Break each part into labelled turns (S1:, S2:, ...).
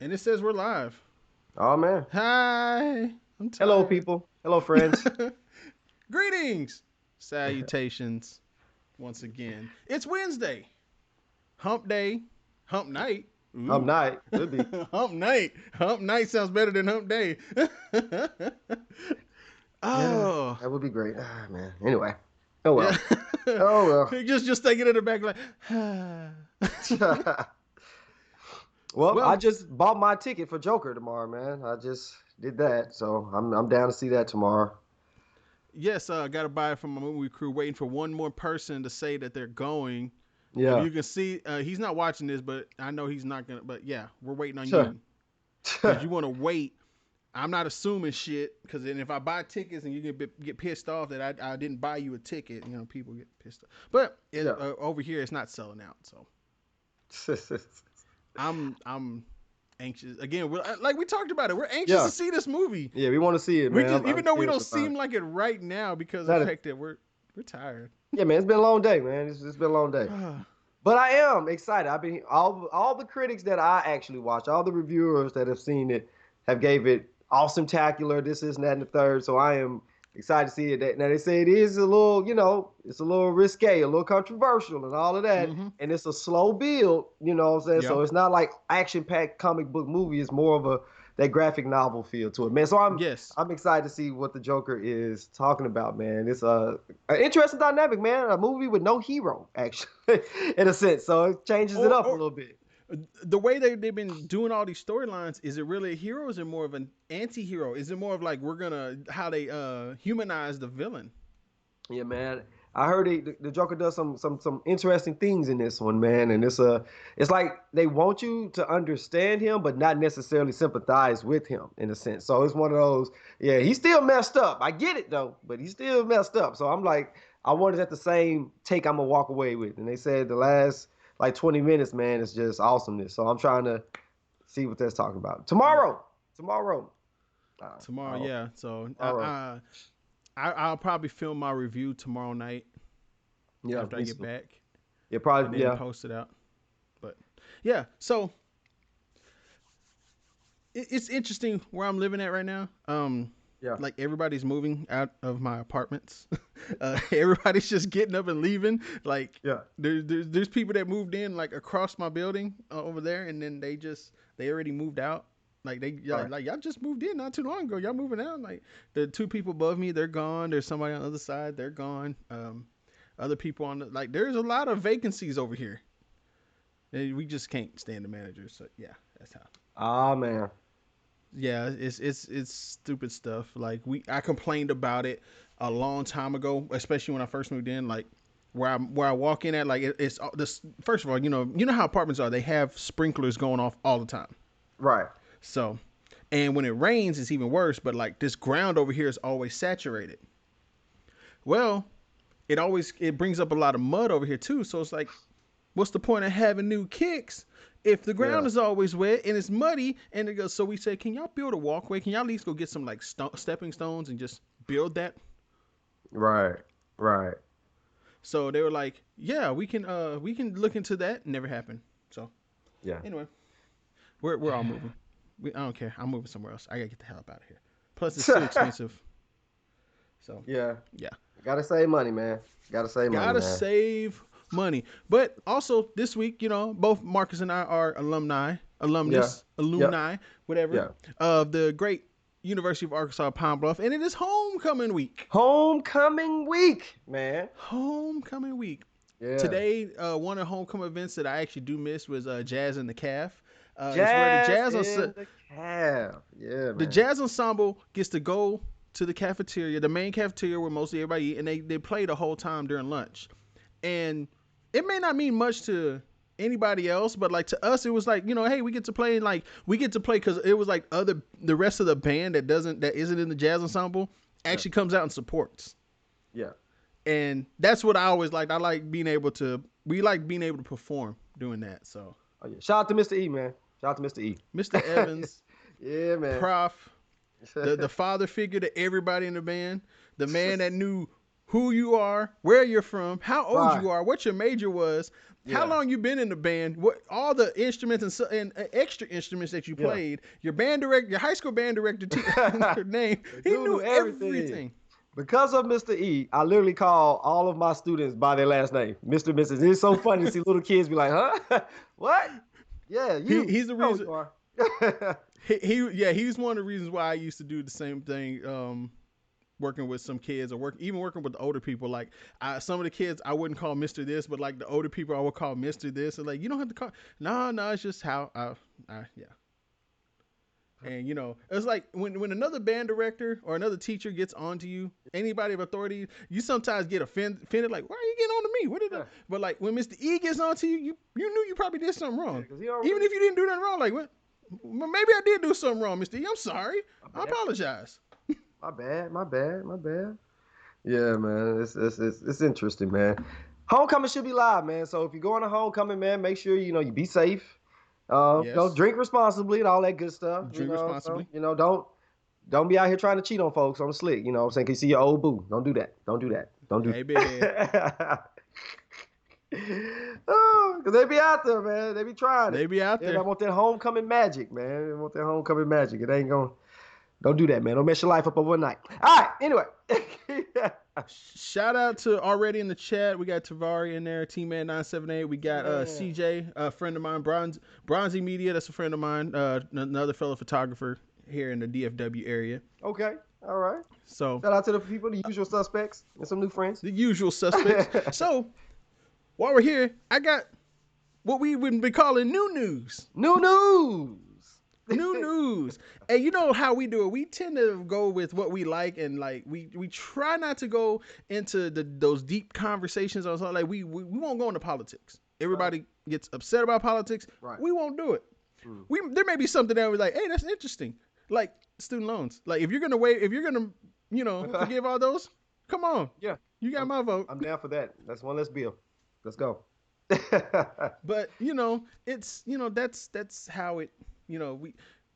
S1: And it says we're live.
S2: Oh man.
S1: Hi, I'm
S2: Hello,
S1: tired.
S2: people. Hello, friends.
S1: Greetings, salutations. Once again, it's Wednesday, Hump Day, Hump Night.
S2: Hump
S1: Ooh,
S2: night could be.
S1: Hump Night. Hump Night sounds better than Hump Day.
S2: Yeah,
S1: Oh,
S2: that would be great. Ah, man. Anyway. Oh
S1: yeah.
S2: well. Oh
S1: just thinking in the back like,
S2: well. Well, I
S1: well,
S2: just bought my ticket for Joker tomorrow, man. I just did that, so I'm down to see that tomorrow.
S1: yes, I got to buy it from my movie crew. Waiting for one more person to say that they're going. If
S2: Yeah.
S1: you can see, he's not watching this, but I know he's not gonna. But yeah, we're waiting on you because you want to wait. I'm not assuming shit because then if I buy tickets and you get pissed off that I didn't buy you a ticket, people get pissed off. But
S2: Yeah.
S1: over here, it's not selling out, so I'm anxious again. Like we talked about it, we're anxious to
S2: Yeah.
S1: see this movie.
S2: Yeah, we want to see it,
S1: We
S2: man.
S1: just
S2: I'm
S1: even though we don't
S2: curious about
S1: seem
S2: it.
S1: like it right now because of
S2: Not
S1: the
S2: a,
S1: fact that we're tired.
S2: yeah, man. It's been a long day, man. It's been a long day. But I am excited. I've been all the critics that I actually watch, all the reviewers that have seen it have gave it awesome tacular, this, and that, and the third. So I am excited to see it. Now they say it is a little, it's a little risque, a little controversial and all of that.
S1: Mm-hmm.
S2: And it's a slow build, you know what I'm saying?
S1: Yeah.
S2: So it's not like action-packed comic book movie. It's more of a that graphic novel feel to it, man. So I'm
S1: Yes.
S2: I'm excited to see what the Joker is talking about, man. It's an interesting dynamic, man. A movie with no hero, actually, in a sense. So it changes it up a
S1: Or
S2: little bit.
S1: the way they've been doing all these storylines, is it really a hero? Or is it more of an anti-hero? Is it more of like we're gonna how they humanize the villain?
S2: Yeah, man. I heard the Joker does some interesting things in this one, man. And it's like they want you to understand him, but not necessarily sympathize with him in a sense. So it's one of those, yeah, he's still messed up. I get it though, but he's still messed up. So I'm like, I wonder at the same take I'm gonna walk away with. And they said the last like 20 minutes, man, is just awesomeness. So I'm trying to see what that's talking about.
S1: Yeah.
S2: Tomorrow.
S1: Tomorrow,
S2: Oh,
S1: yeah. So
S2: tomorrow.
S1: I'll probably film my review tomorrow night
S2: Yeah,
S1: after I
S2: me
S1: get
S2: too.
S1: back,
S2: Yeah,
S1: and
S2: probably,
S1: then
S2: yeah.
S1: post it out. But yeah, so it's interesting where I'm living at right now.
S2: Yeah.
S1: Like everybody's moving out of my apartments. Everybody's just getting up and leaving. Like
S2: Yeah.
S1: there's people that moved in like across my building over there, and then they already moved out. Like
S2: Right.
S1: like y'all just moved in not too long ago. Y'all moving out. Like the two people above me, they're gone. There's somebody on the other side, they're gone. Other people on the like there's a lot of vacancies over here. And we just can't stand the managers. So yeah, that's how.
S2: Ah, man.
S1: Yeah, it's stupid stuff. Like I complained about it a long time ago, especially when I first moved in. Like where I walk in at, like it's this. First of all, you know how apartments are. They have sprinklers going off all the time.
S2: Right.
S1: So, and when it rains, it's even worse. But like this ground over here is always saturated. Well, it brings up a lot of mud over here too. So it's like, what's the point of having new kicks if the ground
S2: Yeah.
S1: is always wet and it's muddy? And it goes, so we say, can y'all build a walkway? Can y'all at least go get some like stepping stones and just build that?
S2: Right. Right.
S1: So they were like, yeah, we can look into that. Never happened. So
S2: Yeah.
S1: anyway, we're all moving. I don't care. I'm moving somewhere else. I gotta get the hell up out of here. Plus, it's too expensive. So
S2: Yeah.
S1: yeah,
S2: Gotta save money, man. Gotta save money,
S1: gotta
S2: man.
S1: save money. But also this week, both Marcus and I are
S2: Yeah. Yep.
S1: alumni, whatever,
S2: Yeah.
S1: of the great University of Arkansas Pine Bluff, and it is homecoming week.
S2: Homecoming week, man.
S1: Homecoming week.
S2: Yeah.
S1: Today, one of the homecoming events that I actually do miss was Jazz and the Calf. It's where
S2: Jazz in the cab. Yeah,
S1: the
S2: man.
S1: jazz ensemble gets to go to the cafeteria, the main cafeteria where mostly everybody eat, and they play the whole time during lunch. And it may not mean much to anybody else, but like to us, it was like, hey, we get to play, like we get to play because it was like the rest of the band that isn't in the jazz ensemble
S2: Yeah.
S1: actually comes out and supports.
S2: Yeah.
S1: And that's what I always liked. I like being able to we like being able to perform doing that. So
S2: Oh yeah. Shout out to Mr. E, man. Shout out to Mr. E.
S1: Mr. Evans,
S2: Yeah, man.
S1: Prof, the father figure to everybody in the band, the man that knew who you are, where you're from, how old
S2: Right.
S1: you are, what your major was, how
S2: Yeah.
S1: long you been in the band, what all the instruments and extra instruments that you
S2: Yeah.
S1: played, your band director, your high school band director, her name.
S2: The
S1: He
S2: dude
S1: knew
S2: knew everything.
S1: everything.
S2: Because of Mr. E, I literally call all of my students by their last name, Mr. Mrs. It's so funny to see little kids be like, huh? What? Yeah,
S1: He's the
S2: you know who
S1: reason.
S2: you are.
S1: He's one of the reasons why I used to do the same thing. Working with some kids or even working with the older people. Like some of the kids I wouldn't call Mr. This, but like the older people I would call Mr. This. And like, you don't have to call. No, it's just how yeah. And it's like when another band director or another teacher gets onto you, anybody of authority, you sometimes get offended. Like, why are you getting on to me? What did I? But like when Mr. E gets onto you, you knew you probably did something wrong. Even if you didn't do nothing wrong, like what? Maybe I did do something wrong, Mr. E. I'm sorry. I apologize.
S2: My bad. Yeah, man. It's interesting, man. Homecoming should be live, man. So if you're going to homecoming, man, make sure you be safe.
S1: Yes.
S2: Drink responsibly and all that good stuff.
S1: Drink responsibly.
S2: So, don't be out here trying to cheat on folks on the slick. You know what I'm saying? Can you see your old boo? Don't do that. Don't do that.
S1: Hey, big head.
S2: Oh, cause they be out there, man. They be trying.
S1: They be out there.
S2: They want that homecoming magic, man. They want that homecoming magic. It ain't gonna. Don't do that, man. Don't mess your life up overnight. All right. Anyway.
S1: Shout out to already in the chat. We got Tavari in there, T-Man978. We got CJ, a friend of mine, Bronzy Media. That's a friend of mine. Another fellow photographer here in the DFW area.
S2: Okay. All right.
S1: So
S2: shout out to the people, the usual suspects, and some new friends.
S1: The usual suspects. So while we're here, I got what we would be calling new news.
S2: New news.
S1: New news. And you know how we do it. We tend to go with what we like, and like we try not to go into those deep conversations or something. Like we won't go into politics. Everybody gets upset about politics.
S2: Right.
S1: We won't do it. There may be something that we're like, hey, that's interesting. Like student loans. Like if you're gonna forgive all those, come on.
S2: Yeah.
S1: You got my vote.
S2: I'm down for that. That's one less bill. Let's go.
S1: But it's that's how it.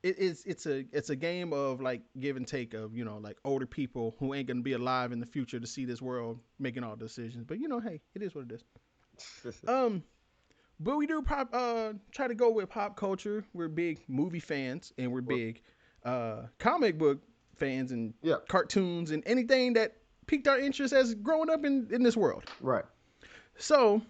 S1: It's a game of like give and take of like older people who ain't gonna be alive in the future to see this world making all decisions. But hey, it is what it is. But we do try to go with pop culture. We're big movie fans and we're big comic book fans and cartoons and anything that piqued our interest as growing up in this world.
S2: Right.
S1: So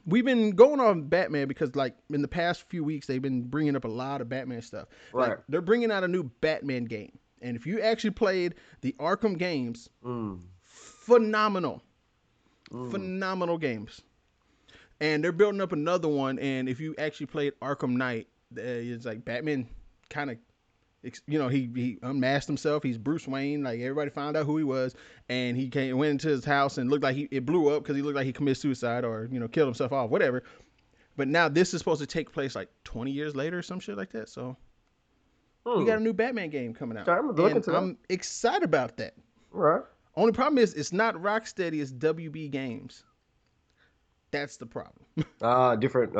S1: we've been going on Batman because, like, in the past few weeks, they've been bringing up a lot of Batman stuff.
S2: Right.
S1: Like, they're bringing out a new Batman game. And if you actually played the Arkham games, phenomenal. Phenomenal games. And they're building up another one. And if you actually played Arkham Knight, it's like Batman kind of, he unmasked himself. He's Bruce Wayne. Like, everybody found out who he was. And he went into his house and looked like it blew up because he looked like he committed suicide or, killed himself off, whatever. But now this is supposed to take place like 20 years later or some shit like that. So we got a new Batman game coming out. I'm excited about that.
S2: Right.
S1: Only problem is it's not Rocksteady, it's WB Games. That's the problem.
S2: Different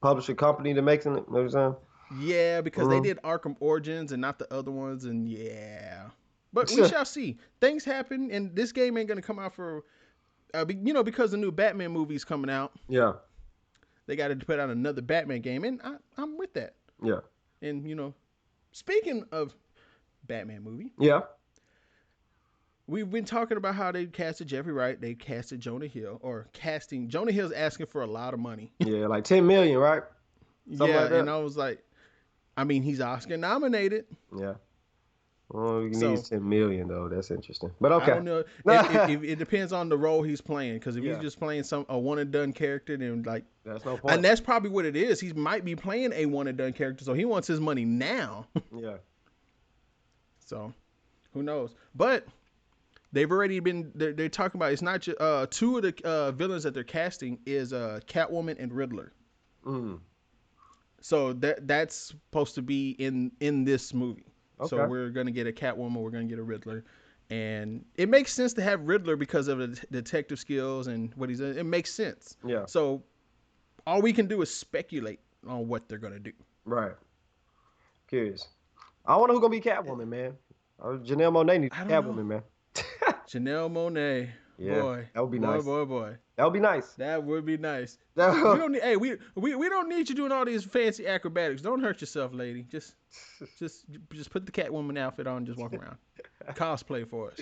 S2: publisher company that makes it. Know what I'm saying?
S1: Yeah, because they did Arkham Origins and not the other ones, and yeah. But we shall see. Things happen, and this game ain't gonna come out for, because the new Batman movie's coming out.
S2: Yeah.
S1: They got to put out another Batman game, and I'm with that.
S2: Yeah.
S1: And speaking of Batman movie.
S2: Yeah.
S1: We've been talking about how they casted Jeffrey Wright. They casted Jonah Hill, Jonah Hill's asking for a lot of money.
S2: Yeah, like $10 million, right?
S1: Something like and I was like, he's Oscar nominated.
S2: Yeah. Well, he needs $10 million though. That's interesting. But okay.
S1: I don't know. It depends on the role he's playing. Because if he's just playing a one and done character, then like
S2: that's no point.
S1: And that's probably what it is. He might be playing a one and done character, so he wants his money now.
S2: Yeah.
S1: So, who knows? But they've already been. They're talking about it's not just two of the villains that they're casting is Catwoman and Riddler. So that's supposed to be in this movie. Okay. So we're gonna get a Catwoman, we're gonna get a Riddler, and it makes sense to have Riddler because of the detective skills and what he's. It makes sense.
S2: Yeah.
S1: So all we can do is speculate on what they're gonna do.
S2: Right. Curious. I wonder who's gonna be Catwoman, man. Janelle Monáe needs Catwoman, man.
S1: Janelle Monáe.
S2: Yeah,
S1: Boy,
S2: that would be
S1: boy,
S2: nice.
S1: boy, boy.
S2: That would be nice.
S1: That would be nice. We don't need. Hey, we don't need you doing all these fancy acrobatics. Don't hurt yourself, lady. Just put the Catwoman outfit on and just walk around. Cosplay for us.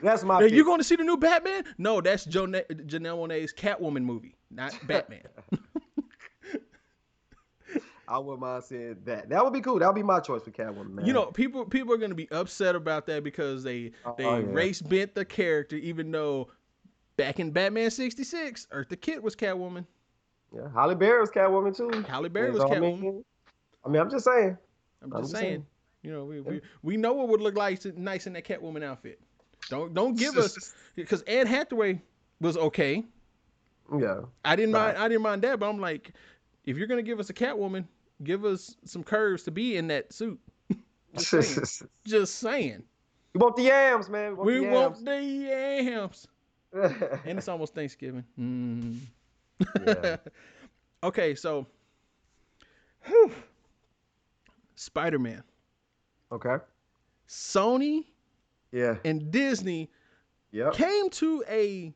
S2: That's my
S1: Hey,
S2: pick.
S1: you going to see the new Batman? No, that's Janelle Monáe's Catwoman movie, not Batman.
S2: I wouldn't mind seeing that. That would be cool. That would be my choice for Catwoman, man.
S1: You know, people are going to be upset about that because they race bent the character, even though back in Batman '66, Eartha Kitt was Catwoman.
S2: Yeah, Halle Berry was Catwoman too.
S1: Halle Berry was Catwoman.
S2: I mean, I'm just saying.
S1: I'm just saying. You know, we know what would look like nice in that Catwoman outfit. Don't give us, because Anne Hathaway was okay.
S2: Yeah.
S1: I didn't mind that, but I'm like, if you're gonna give us a Catwoman, give us some curves to be in that suit. Just saying.
S2: We want the yams, man.
S1: We want the yams. And it's almost Thanksgiving. Yeah. Okay, so Spider-Man.
S2: Okay.
S1: Sony
S2: Yeah.
S1: and Disney came to a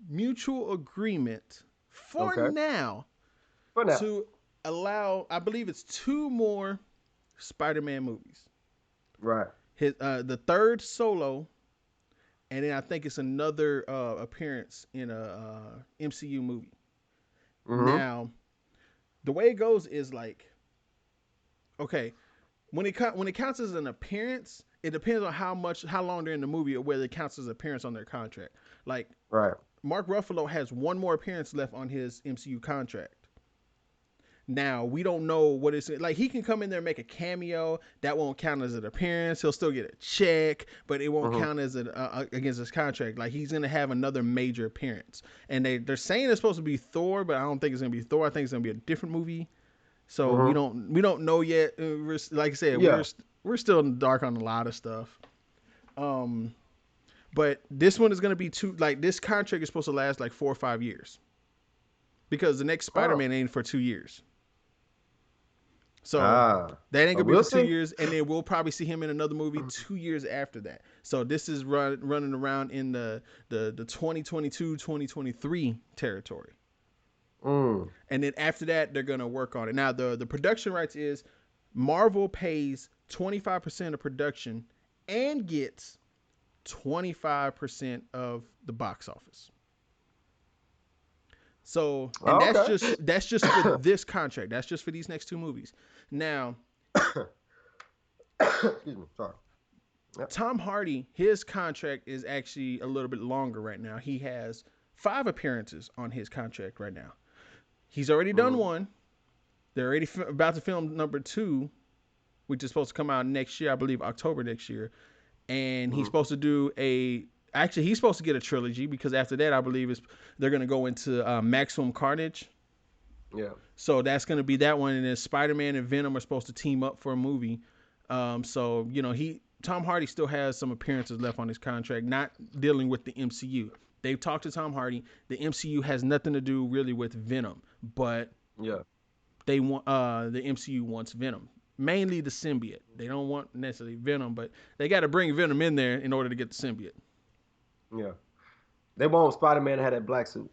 S1: mutual agreement for now to allow, I believe it's 2 more Spider-Man movies.
S2: Right.
S1: The third solo, and then I think it's another appearance in a MCU movie. Mm-hmm. Now, the way it goes is like, okay, when it counts as an appearance, it depends on how long they're in the movie or whether it counts as an appearance on their contract. Like, Mark Ruffalo has 1 more appearance left on his MCU contract. Now, we don't know what it's like. He can come in there and make a cameo. That won't count as an appearance. He'll still get a check, but it won't count as against his contract. Like, he's going to have another major appearance. And they're saying it's supposed to be Thor, but I don't think it's going to be Thor. I think it's going to be a different movie. So we don't know yet. Like I said, we're still in the dark on a lot of stuff. But this one is going to be this contract is supposed to last like 4 or 5 years. Because the next Spider-Man ain't for 2 years. So that ain't gonna be for 2 years, and then we'll probably see him in another movie 2 years after that. So this is running around in the 2022-2023 territory. And then after that, they're gonna work on it. Now the production rights is Marvel pays 25% of production and gets 25% of the box office. So, and that's just for this contract. That's just for these next 2 movies. Now,
S2: excuse me, sorry.
S1: Yep. Tom Hardy, his contract is actually a little bit longer right now. He has 5 appearances on his contract right now. He's already done 1. They're already about to film number 2, which is supposed to come out next year, I believe October next year. And he's supposed to do he's supposed to get a trilogy, because after that, I believe they're going to go into Maximum Carnage.
S2: Yeah.
S1: So that's going to be that one. And then Spider-Man and Venom are supposed to team up for a movie. So, you know, Tom Hardy still has some appearances left on his contract, not dealing with the MCU. They've talked to Tom Hardy. The MCU has nothing to do really with Venom, but they want the MCU wants Venom. Mainly the symbiote. They don't want necessarily Venom, but they got to bring Venom in there in order to get the symbiote.
S2: Yeah. They want Spider-Man to have that black suit.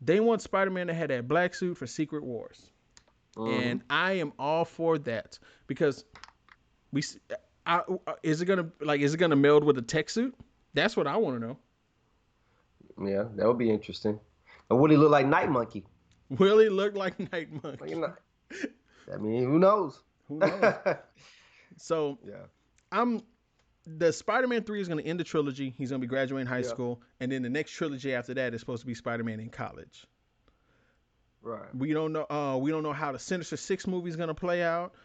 S1: They want Spider-Man to have that black suit for Secret Wars. And I am all for that, because is it gonna meld with a tech suit? That's what I want to know. Yeah,
S2: that would be interesting. And will he look like Night Monkey?
S1: Will he look like Night Monkey?
S2: I mean, who knows?
S1: Who knows? So the Spider-Man 3 is going to end the trilogy. He's going to be graduating high school, and then the next trilogy after that is supposed to be Spider-Man in college.
S2: Right.
S1: We don't know. We don't know how the Sinister Six movie is going to play out.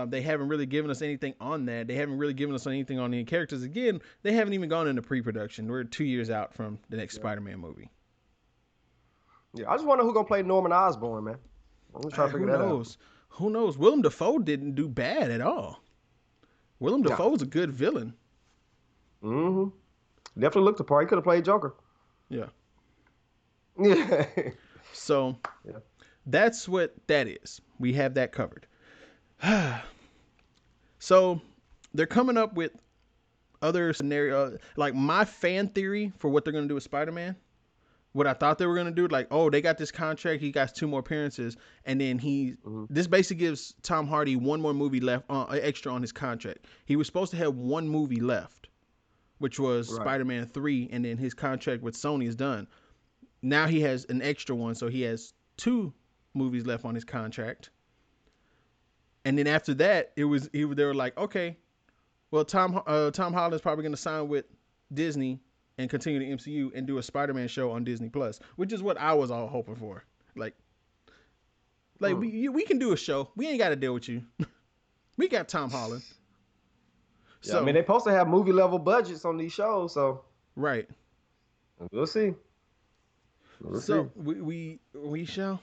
S1: They haven't really given us anything on that. They haven't really given us anything on the characters. Again, they haven't even gone into pre-production. We're 2 years out from the next Spider-Man movie.
S2: Yeah, I just wonder who's going to play Norman Osborn, man. I'm trying to figure that out.
S1: Who knows? Willem Dafoe didn't do bad at all. Willem Dafoe was a good villain.
S2: Definitely looked the part. He could have played Joker.
S1: Yeah.
S2: Yeah.
S1: So that's what that is. We have that covered. So they're coming up with other scenario, like my fan theory for what they're gonna do with Spider-Man. What I thought they were gonna do, like, oh, they got this contract, he got 2 more appearances, and then
S2: Hmm.
S1: this basically gives Tom Hardy one more movie left, extra on his contract. He was supposed to have one movie left, which was
S2: Right.
S1: Spider-Man 3, and then his contract with Sony is done. Now he has an extra one, so he has 2 movies left on his contract. And then after that, they were like, okay, well, Tom Holland's probably going to sign with Disney and continue the MCU and do a Spider-Man show on Disney Plus, which is what I was all hoping for. Like,
S2: Hmm.
S1: we can do a show. We ain't got to deal with you. We got Tom Holland.
S2: Yeah, I mean
S1: So
S2: they supposed to have movie level budgets on these shows, so
S1: right.
S2: we'll see. We'll see.
S1: So we shall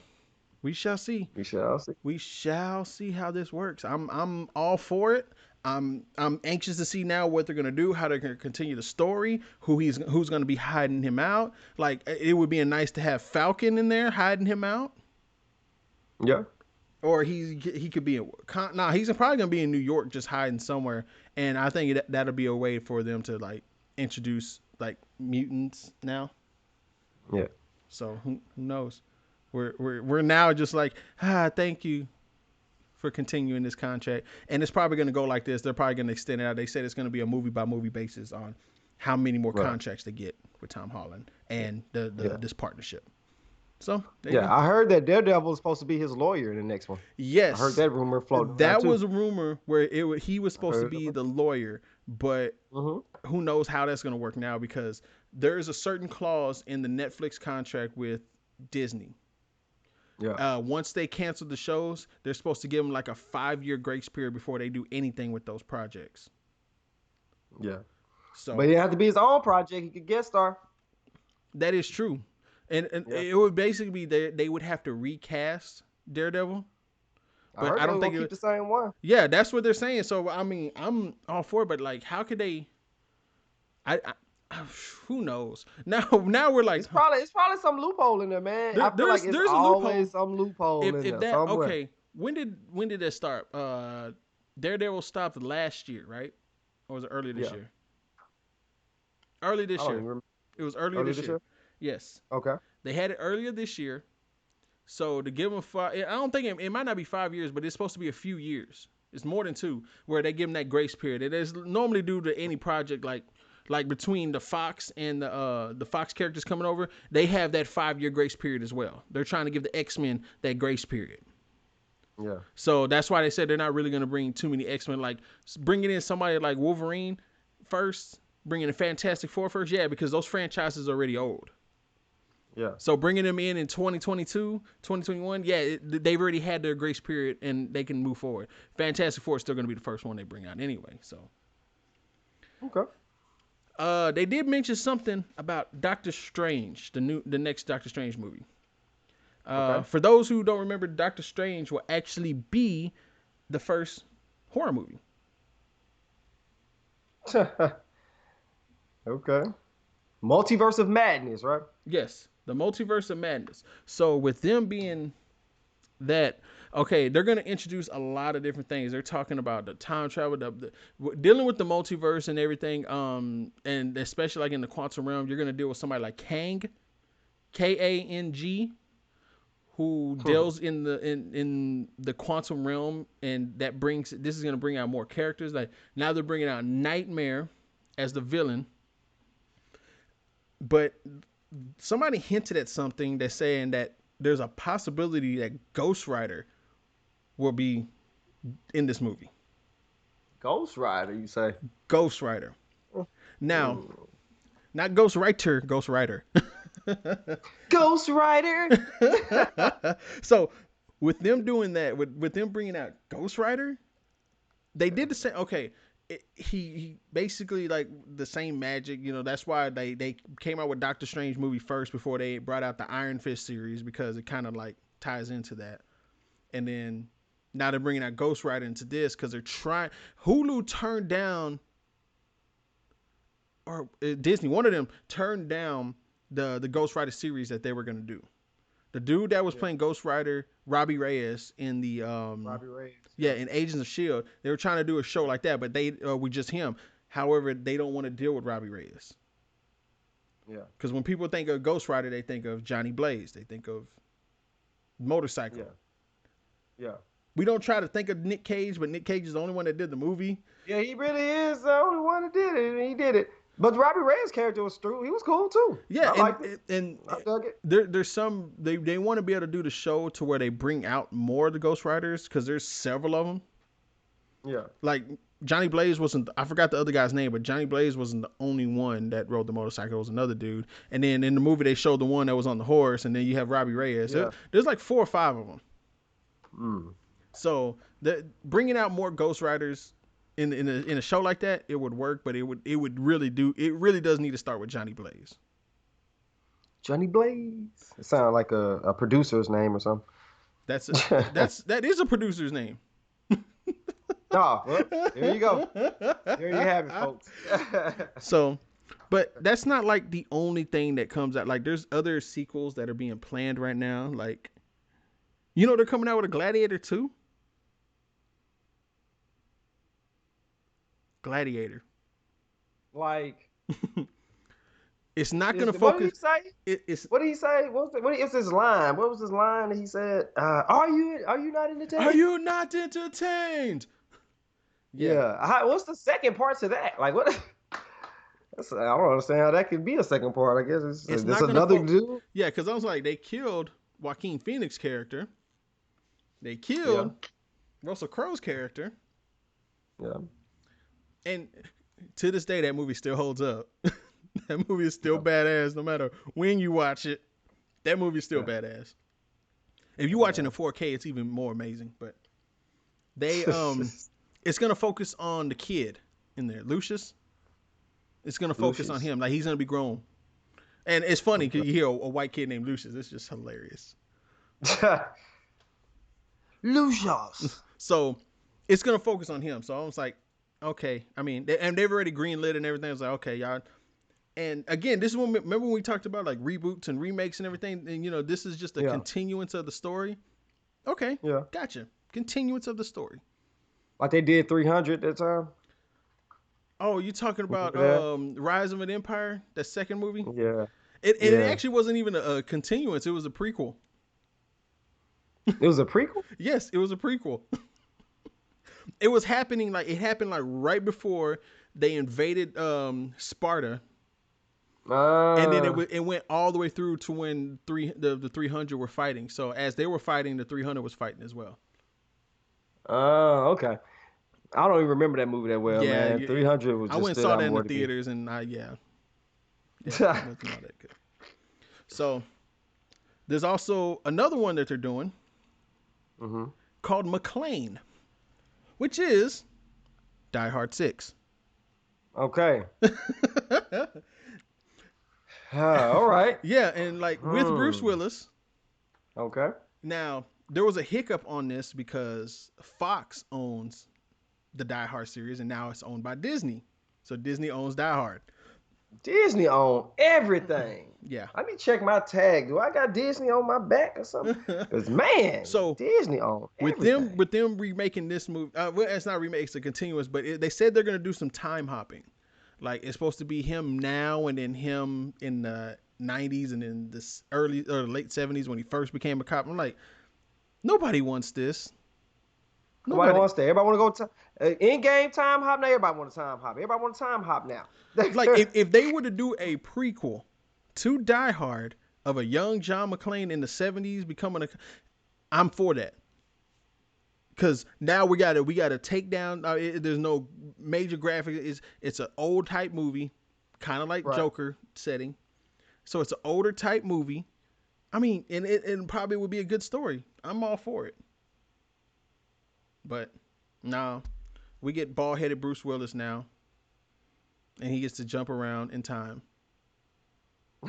S1: see.
S2: We shall see.
S1: We shall see how this works. I'm all for it. I'm anxious to see now what they're gonna do, how they're gonna continue the story, who's gonna be hiding him out. Like it would be nice to have Falcon in there hiding him out,
S2: Yeah.
S1: or he could be he's probably gonna be in New York just hiding somewhere. And I think that'll be a way for them to like introduce like mutants now.
S2: Yeah.
S1: So who knows? We're now just like thank you for continuing this contract, and it's probably going to go like this. They're probably going to extend it out. They said it's going to be a movie by movie basis on how many more
S2: Right.
S1: contracts they get with Tom Holland and
S2: Yeah.
S1: this partnership. So there you
S2: Yeah.
S1: go.
S2: I heard that Daredevil is supposed to be his lawyer in the next one. I heard
S1: Yes,
S2: that rumor floating around
S1: that
S2: too.
S1: was a rumor where he was
S2: I
S1: supposed to
S2: heard
S1: be
S2: of it.
S1: the lawyer, but
S2: Mm-hmm.
S1: who knows how that's going to work now because there is a certain clause in the Netflix contract with Disney.
S2: Yeah.
S1: Once they cancel the shows, they're supposed to give them like a 5-year grace period before they do anything with those projects.
S2: Yeah. But
S1: So
S2: it had to be his own project. He could guest star.
S1: that is true, and
S2: Yeah.
S1: it would basically be they would have to recast Daredevil,
S2: I
S1: but
S2: heard
S1: I
S2: they
S1: don't
S2: were
S1: think
S2: gonna
S1: it.
S2: keep the same one.
S1: Yeah, that's what they're saying. So I mean, I'm all for it, but like, how could they? I who knows? Now we're like,
S2: It's probably some loophole in there, man. I feel like it's
S1: there's a loophole.
S2: always some loophole in
S1: If
S2: there
S1: that
S2: somewhere.
S1: okay, when did that start? Daredevil stopped last year, right? Or was it early this
S2: Yeah.
S1: year? Early
S2: I
S1: this
S2: don't
S1: year.
S2: even remember.
S1: It was earlier
S2: Earlier
S1: this
S2: this
S1: year.
S2: year.
S1: Yes,
S2: Okay.
S1: they had it earlier this year. So to give them I don't think it might not be 5 years, but it's supposed to be a few years. It's more than 2, where they give them that grace period. It is normally due to any project like between the Fox and the Fox characters coming over. They have that 5-year grace period as well. They're trying to give the X-Men that grace period.
S2: Yeah.
S1: So that's why they said they're not really going to bring too many X-Men. Like bringing in somebody like Wolverine first, bringing in Fantastic Four first, yeah, because those franchises are already old.
S2: Yeah.
S1: So bringing them in 2022, 2021, yeah, they've already had their grace period and they can move forward. Fantastic Four is still going to be the first one they bring out anyway. So,
S2: Okay.
S1: they did mention something about Doctor Strange, the next Doctor Strange movie.
S2: Okay.
S1: For those who don't remember, Doctor Strange will actually be the first horror movie.
S2: Okay. Multiverse of Madness, right?
S1: Yes, the Multiverse of Madness. So with them being that, okay, they're going to introduce a lot of different things. They're talking about the time travel, dealing with the multiverse and everything. And especially like in the quantum realm, you're going to deal with somebody like Kang, Kang, who deals in the quantum realm, and this is going to bring out more characters. Like now they're bringing out Nightmare as the villain, but somebody hinted at something that's saying that there's a possibility that Ghost Rider will be in this movie.
S2: Ghost Rider, you say?
S1: Ghost Rider. Now,
S2: Mm.
S1: not Ghost Writer, Ghost Rider.
S2: Ghost Rider.
S1: So, with them doing that, with them bringing out Ghost Rider, they did the same. Okay, he basically like the same magic. You know, that's why they came out with Doctor Strange movie first before they brought out the Iron Fist series, because it kind of like ties into that. And then now they're bringing out Ghost Rider into this because they're trying. Hulu turned down, or Disney, one of them turned down the Ghost Rider series that they were gonna do. The dude that was
S2: Yeah.
S1: playing Ghost Rider, Robbie Reyes, in the
S2: Robbie Reyes.
S1: in Agents of Shield, they were trying to do a show like that, but they with just him. However, they don't want to deal with Robbie Reyes.
S2: Yeah.
S1: Because when people think of Ghost Rider, they think of Johnny Blaze. They think of motorcycle.
S2: Yeah. Yeah.
S1: We don't try to think of Nick Cage, but Nick Cage is the only one that did the movie.
S2: Yeah, he really is the only one that did it, and he did it. But Robbie Reyes' character was true. He was cool too.
S1: Yeah,
S2: I liked it.
S1: and
S2: I dug it.
S1: there's some they want to be able to do the show to where they bring out more of the Ghost Riders because there's several of them.
S2: Yeah.
S1: Like Johnny Blaze wasn't. I forgot the other guy's name, but Johnny Blaze wasn't the only one that rode the motorcycle. It was another dude. And then in the movie they showed the one that was on the horse, and then you have Robbie Reyes.
S2: Yeah.
S1: There's like 4 or 5 of them.
S2: Mm.
S1: So bringing out more Ghost Riders in a show like that, it would work, but it really does need to start with Johnny Blaze.
S2: Johnny Blaze. It sounds like a producer's name or something.
S1: That is a producer's name.
S2: Oh, well, there you go. There you have it, folks.
S1: So, but that's not like the only thing that comes out. Like, there's other sequels that are being planned right now. Like, they're coming out with a Gladiator 2. Gladiator.
S2: Like,
S1: it's not going to
S2: what did
S1: focus.
S2: he say? What did he say? What's his line? What was his line that he said? Are you not entertained?
S1: Are you not entertained?
S2: Yeah. What's the second part to that? Like, what? I don't understand how that could be a second part. I guess it's another dude.
S1: Yeah, because I was like, they killed Joaquin Phoenix's character. They killed Russell Crowe's character.
S2: Yeah.
S1: And to this day, that movie still holds up. That movie is still badass, no matter when you watch it. That movie is still badass. If you watch it in 4K, it's even more amazing. But they it's gonna focus on the kid in there, Lucius. It's gonna focus on him, like he's gonna be grown. And it's funny because you hear a white kid named Lucius. It's just hilarious.
S2: Lucius.
S1: So it's gonna focus on him. So I was like, okay. I mean, they've already greenlit and everything. I was like, okay, y'all. And again, this is remember when we talked about like reboots and remakes and everything. And this is just a continuance of the story. Okay.
S2: Yeah.
S1: Gotcha. Continuance of the story.
S2: Like they did 300 that time.
S1: Oh, you talking about Rise of an Empire? That second movie?
S2: Yeah.
S1: It actually wasn't even a continuance. It was a prequel.
S2: It was a prequel?
S1: Yes, it was a prequel. It happened like right before they invaded Sparta. And then it went all the way through to when the 300 were fighting. So as they were fighting, the 300 was fighting as well.
S2: Oh, okay. I don't even remember that movie that well, man. 300 was just...
S1: I went and saw that in the theaters, and it wasn't all that good. So there's also another one that they're doing called McClane, which is Die Hard 6.
S2: Okay. All right.
S1: Yeah, and like with Bruce Willis.
S2: Okay.
S1: Now, there was a hiccup on this because Fox owns the Die Hard series, and now it's owned by Disney. So Disney owns Die Hard.
S2: Disney owns everything.
S1: Yeah.
S2: Let me check my tag. Do I got Disney on my back or something? Because man,
S1: so
S2: Disney owns everything.
S1: With them remaking this movie. Well, it's not remake; it's a continuous. But they said they're going to do some time hopping. Like it's supposed to be him now, and then him in the 90s, and in this early or late 70s when he first became a cop. I'm like, nobody wants this.
S2: Nobody wants that. Everybody want to go in-game time hop now. Everybody want a time hop. Everybody want a time hop now.
S1: Like if they were to do a prequel to Die Hard of a young John McClane in the 70s becoming I'm for that. Because now we gotta take down. There's no major graphics. It's an old type movie, kind of like Joker setting. So it's an older type movie. I mean, and it probably would be a good story. I'm all for it. But no, we get bald-headed Bruce Willis now, and he gets to jump around in time.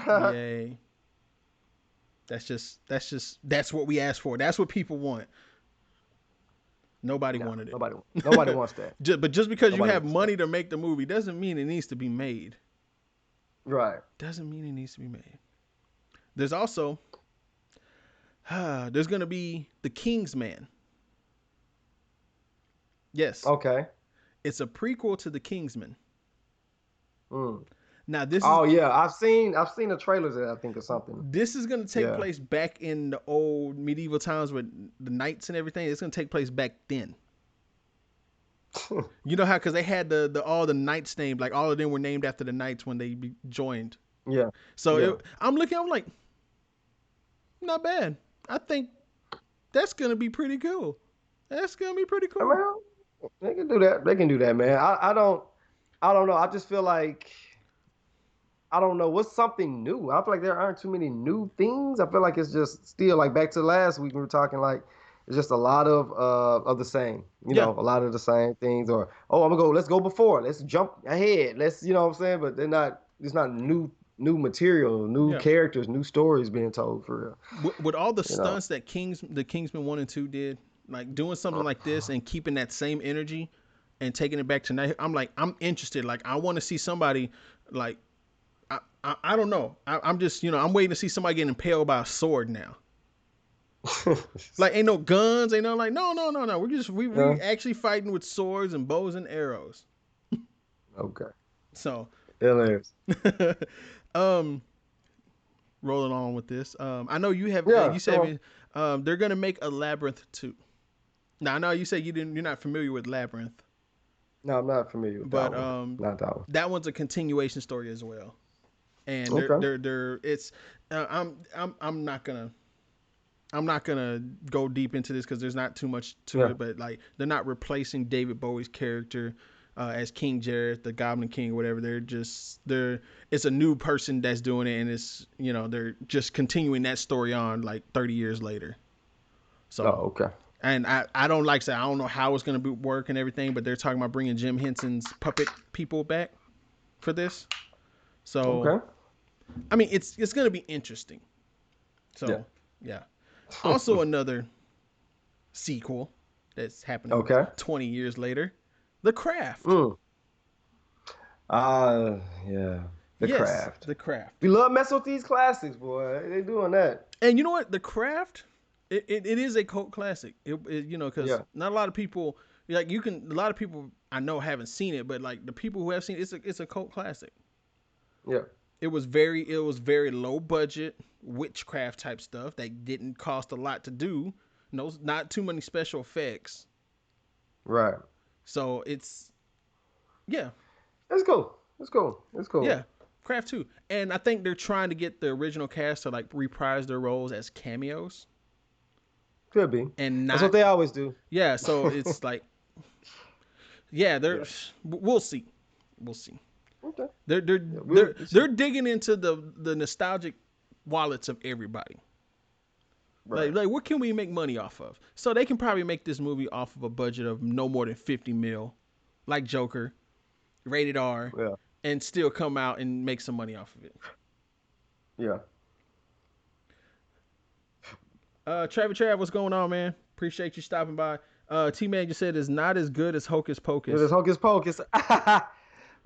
S1: Yay! That's what we asked for. That's what people want. Nobody wanted it.
S2: Nobody wants that.
S1: But just because you have money to make the movie doesn't mean it needs to be made.
S2: Right.
S1: Doesn't mean it needs to be made. There's also there's gonna be The Kingsman. Yes.
S2: Okay.
S1: It's a prequel to The Kingsman.
S2: Mm.
S1: Now this is
S2: Oh yeah, I've seen the trailers of that, I think, or something.
S1: this is gonna take
S2: Yeah.
S1: place back in the old medieval times with the knights and everything. It's gonna take place back then. You know how because they had the all the knights named, like all of them were named after the knights when they joined.
S2: Yeah.
S1: So
S2: Yeah.
S1: I'm like, not bad. I think that's gonna be pretty cool. That's gonna be pretty
S2: I
S1: cool.
S2: mean, they can do that. They can do that, man. I don't know. I just feel like I don't know what's something new. I feel like there aren't too many new things. I feel like it's just still like back to last week we were talking like it's just a lot of the same.
S1: Yeah,
S2: A lot of the same things. Or oh, I'm gonna go. Let's go before. Let's jump ahead. Let's what I'm saying. But they're not. It's not new material, new
S1: yeah.
S2: characters, new stories being told for real.
S1: With all the
S2: You know.
S1: stunts that the Kingsman 1 and 2 did, like doing something like this and keeping that same energy and taking it back tonight, I'm like, I'm interested. Like, I want to see somebody, like, I don't know. I'm just, I'm waiting to see somebody getting impaled by a sword now. Like, ain't no guns, ain't no, like, no, no, no, no. We
S2: Yeah.
S1: actually fighting with swords and bows and arrows.
S2: Okay.
S1: So,
S2: Hilarious.
S1: um, rolling on with this. I know you have,
S2: Yeah.
S1: you
S2: Come on.
S1: said, they're gonna make a Labyrinth 2. Now I know you said you're not familiar with Labyrinth,
S2: No, I'm not familiar with that
S1: but
S2: one. Not that one.
S1: that one's a continuation story as well. And
S2: Okay.
S1: they're it's I'm not gonna go deep into this because there's not too much to
S2: Yeah.
S1: it, but like they're not replacing David Bowie's character as King Jareth, the Goblin King, or whatever. They're it's a new person that's doing it, and it's they're just continuing that story on like 30 years later.
S2: Oh,
S1: So
S2: okay.
S1: and I don't like say I don't know how it's gonna be work and everything, but they're talking about bringing Jim Henson's puppet people back for this. So
S2: Okay.
S1: I mean, it's gonna be interesting.
S2: Yeah.
S1: So yeah. Also another sequel that's happening
S2: Okay.
S1: 20 years later, The Craft.
S2: Mm. Uh, yeah. The
S1: Yes,
S2: Craft.
S1: The Craft.
S2: We love messing with these classics, boy. They doing that.
S1: And you know what? The Craft, it is a cult classic. Because
S2: Yeah.
S1: not a lot of people like a lot of people I know haven't seen it, but like the people who have seen it, it's a cult classic.
S2: Yeah.
S1: It was very low budget witchcraft type stuff that didn't cost a lot to do. No, not too many special effects.
S2: Right.
S1: So it's yeah,
S2: It's cool. It's cool. It's
S1: yeah,
S2: cool.
S1: Craft 2. And I think they're trying to get the original cast to like reprise their roles as cameos
S2: Could be.
S1: and
S2: That's what
S1: not
S2: they always do.
S1: yeah, so it's like yeah,
S2: Yeah.
S1: we'll see. We'll see.
S2: Okay.
S1: They're they're
S2: Yeah,
S1: they're
S2: we'll see.
S1: they're digging into the nostalgic wallets of everybody.
S2: Right.
S1: Like what can we make money off of? So they can probably make this movie off of a budget of no more than 50 mil, like Joker, rated R,
S2: Yeah.
S1: and still come out and make some money off of it.
S2: Yeah.
S1: Trav, what's going on, man? Appreciate you stopping by. T-Man just said it's not as good as Hocus
S2: It is
S1: Pocus.
S2: Hocus Pocus.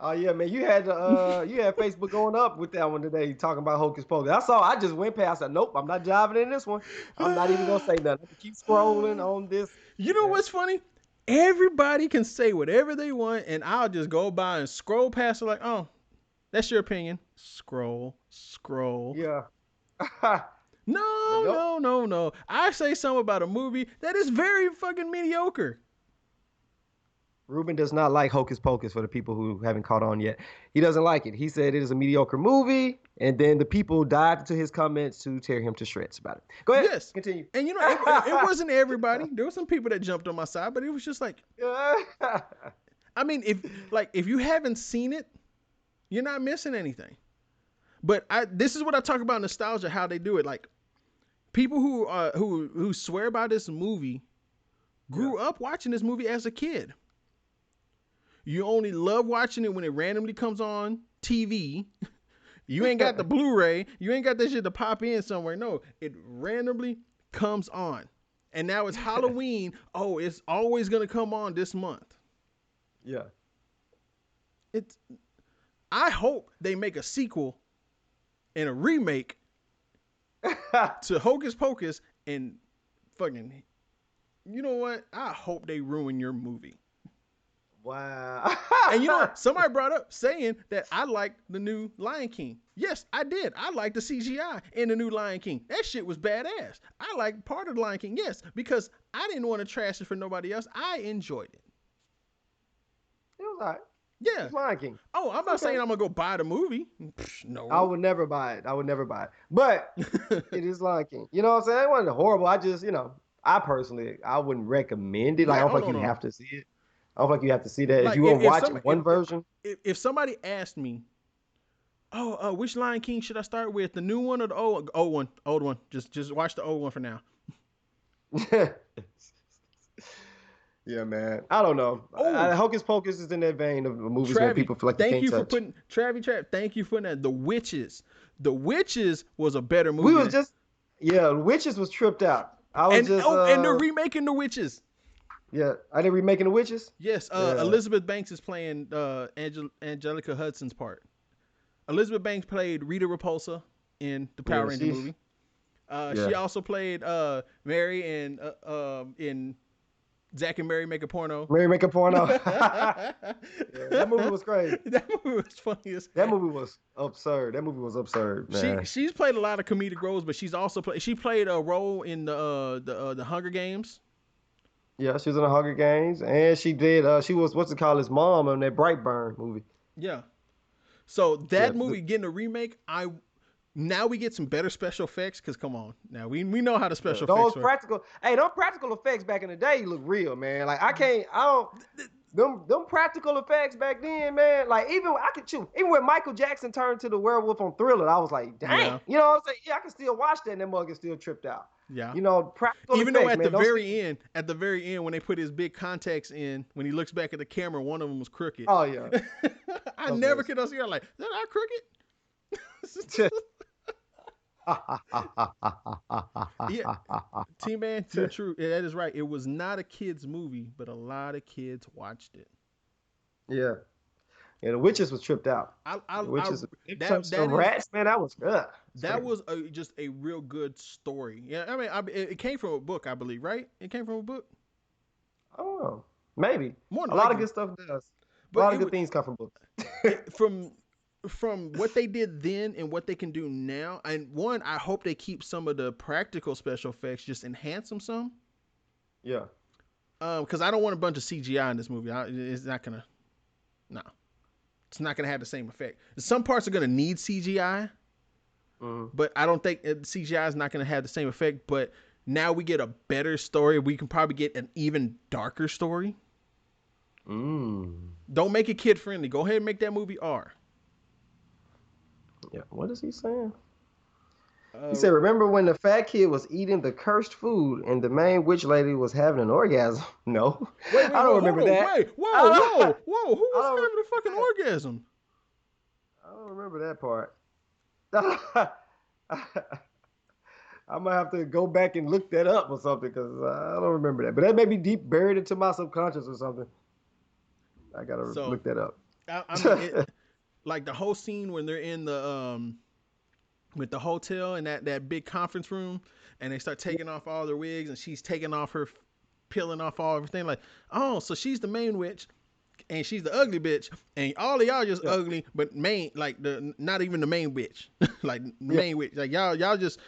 S2: Oh yeah, man. You had Facebook going up with that one today, talking about Hocus Pocus. I just went past. I said, nope, I'm not jiving in this one. I'm not even gonna say nothing. Keep scrolling on this.
S1: You know what's funny? Everybody can say whatever they want, and I'll just go by and scroll past it like, oh, that's your opinion. Scroll, scroll.
S2: Yeah. But
S1: No,
S2: nope.
S1: no, no, no. I say something about a movie that is very fucking mediocre.
S2: Ruben does not like Hocus Pocus for the people who haven't caught on yet. He doesn't like it. He said it is a mediocre movie, and then the people dived into his comments to tear him to shreds about it. Go ahead,
S1: Yes.
S2: continue.
S1: And it wasn't everybody. There were some people that jumped on my side, but it was just like, I mean, if you haven't seen it, you're not missing anything. But this is what I talk about nostalgia, how they do it. Like people who swear by this movie grew up watching this movie as a kid. You only love watching it when it randomly comes on TV. You ain't got the Blu-ray. You ain't got that shit to pop in somewhere. No, it randomly comes on. And now it's Halloween. Oh, it's always going to come on this month.
S2: Yeah.
S1: I hope they make a sequel and a remake to Hocus Pocus and fucking, you know what? I hope they ruin your movie.
S2: Wow.
S1: And somebody brought up saying that I liked the new Lion King. Yes, I did. I liked the CGI in the new Lion King. That shit was badass. I liked part of the Lion King, yes, because I didn't want to trash it for nobody else. I enjoyed it.
S2: It was alright.
S1: Yeah.
S2: It's Lion King.
S1: Oh, I'm
S2: It's
S1: not saying
S2: okay.
S1: I'm gonna go buy the movie.
S2: I
S1: No.
S2: would never buy it. I would never buy it. But it is Lion King. You know what I'm saying? It wasn't horrible. I just, I personally, I wouldn't recommend it. Like, I
S1: Yeah.
S2: don't
S1: Oh
S2: feel like
S1: no
S2: you
S1: no.
S2: have to see it. I don't feel like you have to see that. If
S1: Like
S2: you will
S1: if
S2: watch
S1: some
S2: one version,
S1: if somebody asked me, oh, which Lion King should I start with, the new one or the old one? Old one. Just watch the old one for now.
S2: yeah, man. I don't know.
S1: Oh,
S2: Hocus Pocus is in that vein of movies where people feel like you
S1: Thank
S2: can't
S1: you for
S2: touch.
S1: putting Travi. Thank you for putting that. The Witches. The Witches was a better
S2: We
S1: movie
S2: was
S1: than,
S2: just, yeah, Witches was tripped out. I was just,
S1: and they're remaking the Witches.
S2: yeah, are they remaking the Witches?
S1: Yes,
S2: Yeah,
S1: Elizabeth Banks is playing Angelica Hudson's part. Elizabeth Banks played Rita Repulsa in the Power
S2: yeah,
S1: Ranger movie.
S2: yeah.
S1: She also played Mary in Zack and Mary Make a Porno.
S2: Mary make a porno.
S1: That
S2: Yeah, that movie was crazy.
S1: movie was funny as
S2: That
S1: heck.
S2: movie was absurd. That movie was absurd, man.
S1: She's played a lot of comedic roles, but she played a role in the Hunger Games.
S2: Yeah, she was in the Hunger Games, and she did. She was what's it called? His mom in that Brightburn movie.
S1: Yeah. So
S2: Yeah,
S1: that movie getting a remake, now we get some better special effects because come on, now we know how the
S2: yeah.
S1: special
S2: Those
S1: effects were.
S2: practical. Hey, those practical effects back in the day look real, man. Like I can't. I don't. Them practical effects back then, man. Like even I could choose. Even when Michael Jackson turned to the werewolf on Thriller, I was like, dang.
S1: Yeah,
S2: You know what I'm saying? Yeah, I can still watch that, and that mug is still tripped out.
S1: yeah.
S2: Practical
S1: Even though
S2: effects, man. Don't see.
S1: at the very end, when they put his big contacts in, when he looks back at the camera, one of them was crooked.
S2: Oh yeah.
S1: I
S2: Those
S1: never
S2: was-
S1: could see. I'm like, is that not crooked? Yeah, T-Man, you're true. Yeah, that is right. It was not a kids movie, but a lot of kids watched it.
S2: Yeah. Yeah, the witches was tripped out. The
S1: I
S2: witches it
S1: that
S2: touched
S1: that
S2: some
S1: is
S2: rats, man. That was good.
S1: that was just a real good story. Yeah, I mean, it came from a book, I believe, right? It came from a book.
S2: Oh, maybe.
S1: More than
S2: A lot of
S1: likely.
S2: good stuff does. A
S1: But
S2: lot of good things come from books.
S1: from what they did then and what they can do now, and one, I hope they keep some of the practical special effects, just enhance them some.
S2: Yeah.
S1: Because I don't want a bunch of CGI in this movie. It's not gonna, no, it's not gonna have the same effect. Some parts are gonna need CGI, but I don't think CGI is not gonna have the same effect. But now we get a better story. We can probably get an even darker story. Don't make it kid friendly. Go ahead and make that movie R.
S2: Yeah. What is he saying? He said, "Remember when the fat kid was eating the cursed food and the main witch lady was having an orgasm?" No,
S1: Wait,
S2: I don't remember that.
S1: Wait,
S2: I
S1: whoa,
S2: don't-
S1: whoa! Who
S2: I
S1: was
S2: don't
S1: having a fucking
S2: remember
S1: orgasm?
S2: I don't remember that part. I might have to go back and look that up or something because I don't remember that. But that may be deep buried into my subconscious or something. I gotta
S1: So
S2: look that up.
S1: I mean, like the whole scene when they're in the with the hotel and that big conference room, and they start taking off all their wigs, and she's taking off her, peeling off all everything. Like, oh, so she's the main witch, and she's the ugly bitch, and all of y'all just ugly, but not even the main bitch, like the main witch. Like y'all just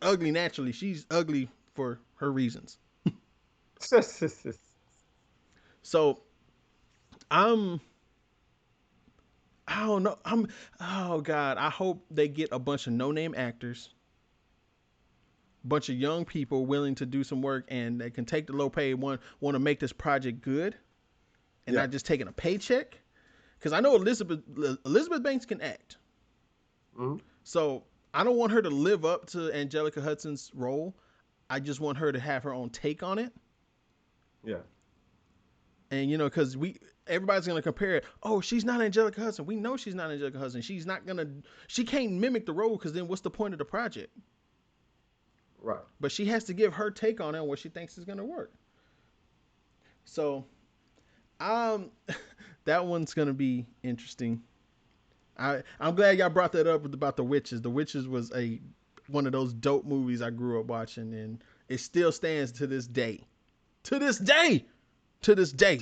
S1: ugly naturally. She's ugly for her reasons. So I don't know. Oh God. I hope they get a bunch of no-name actors, bunch of young people willing to do some work, and they can take the low paid one, want to make this project good, and not just taking a paycheck. Because I know Elizabeth Banks can act, so I don't want her to live up to Angelica Hudson's role. I just want her to have her own take on it.
S2: Yeah.
S1: And because everybody's gonna compare it. Oh, she's not Angelica Hudson. We know she's not Angelica Hudson. She can't mimic the role, because then what's the point of the project?
S2: Right.
S1: But she has to give her take on it and what she thinks is gonna work. So, that one's gonna be interesting. I'm glad y'all brought that up about the Witches. The Witches was one of those dope movies I grew up watching, and it still stands to this day. To this day.
S2: To this day.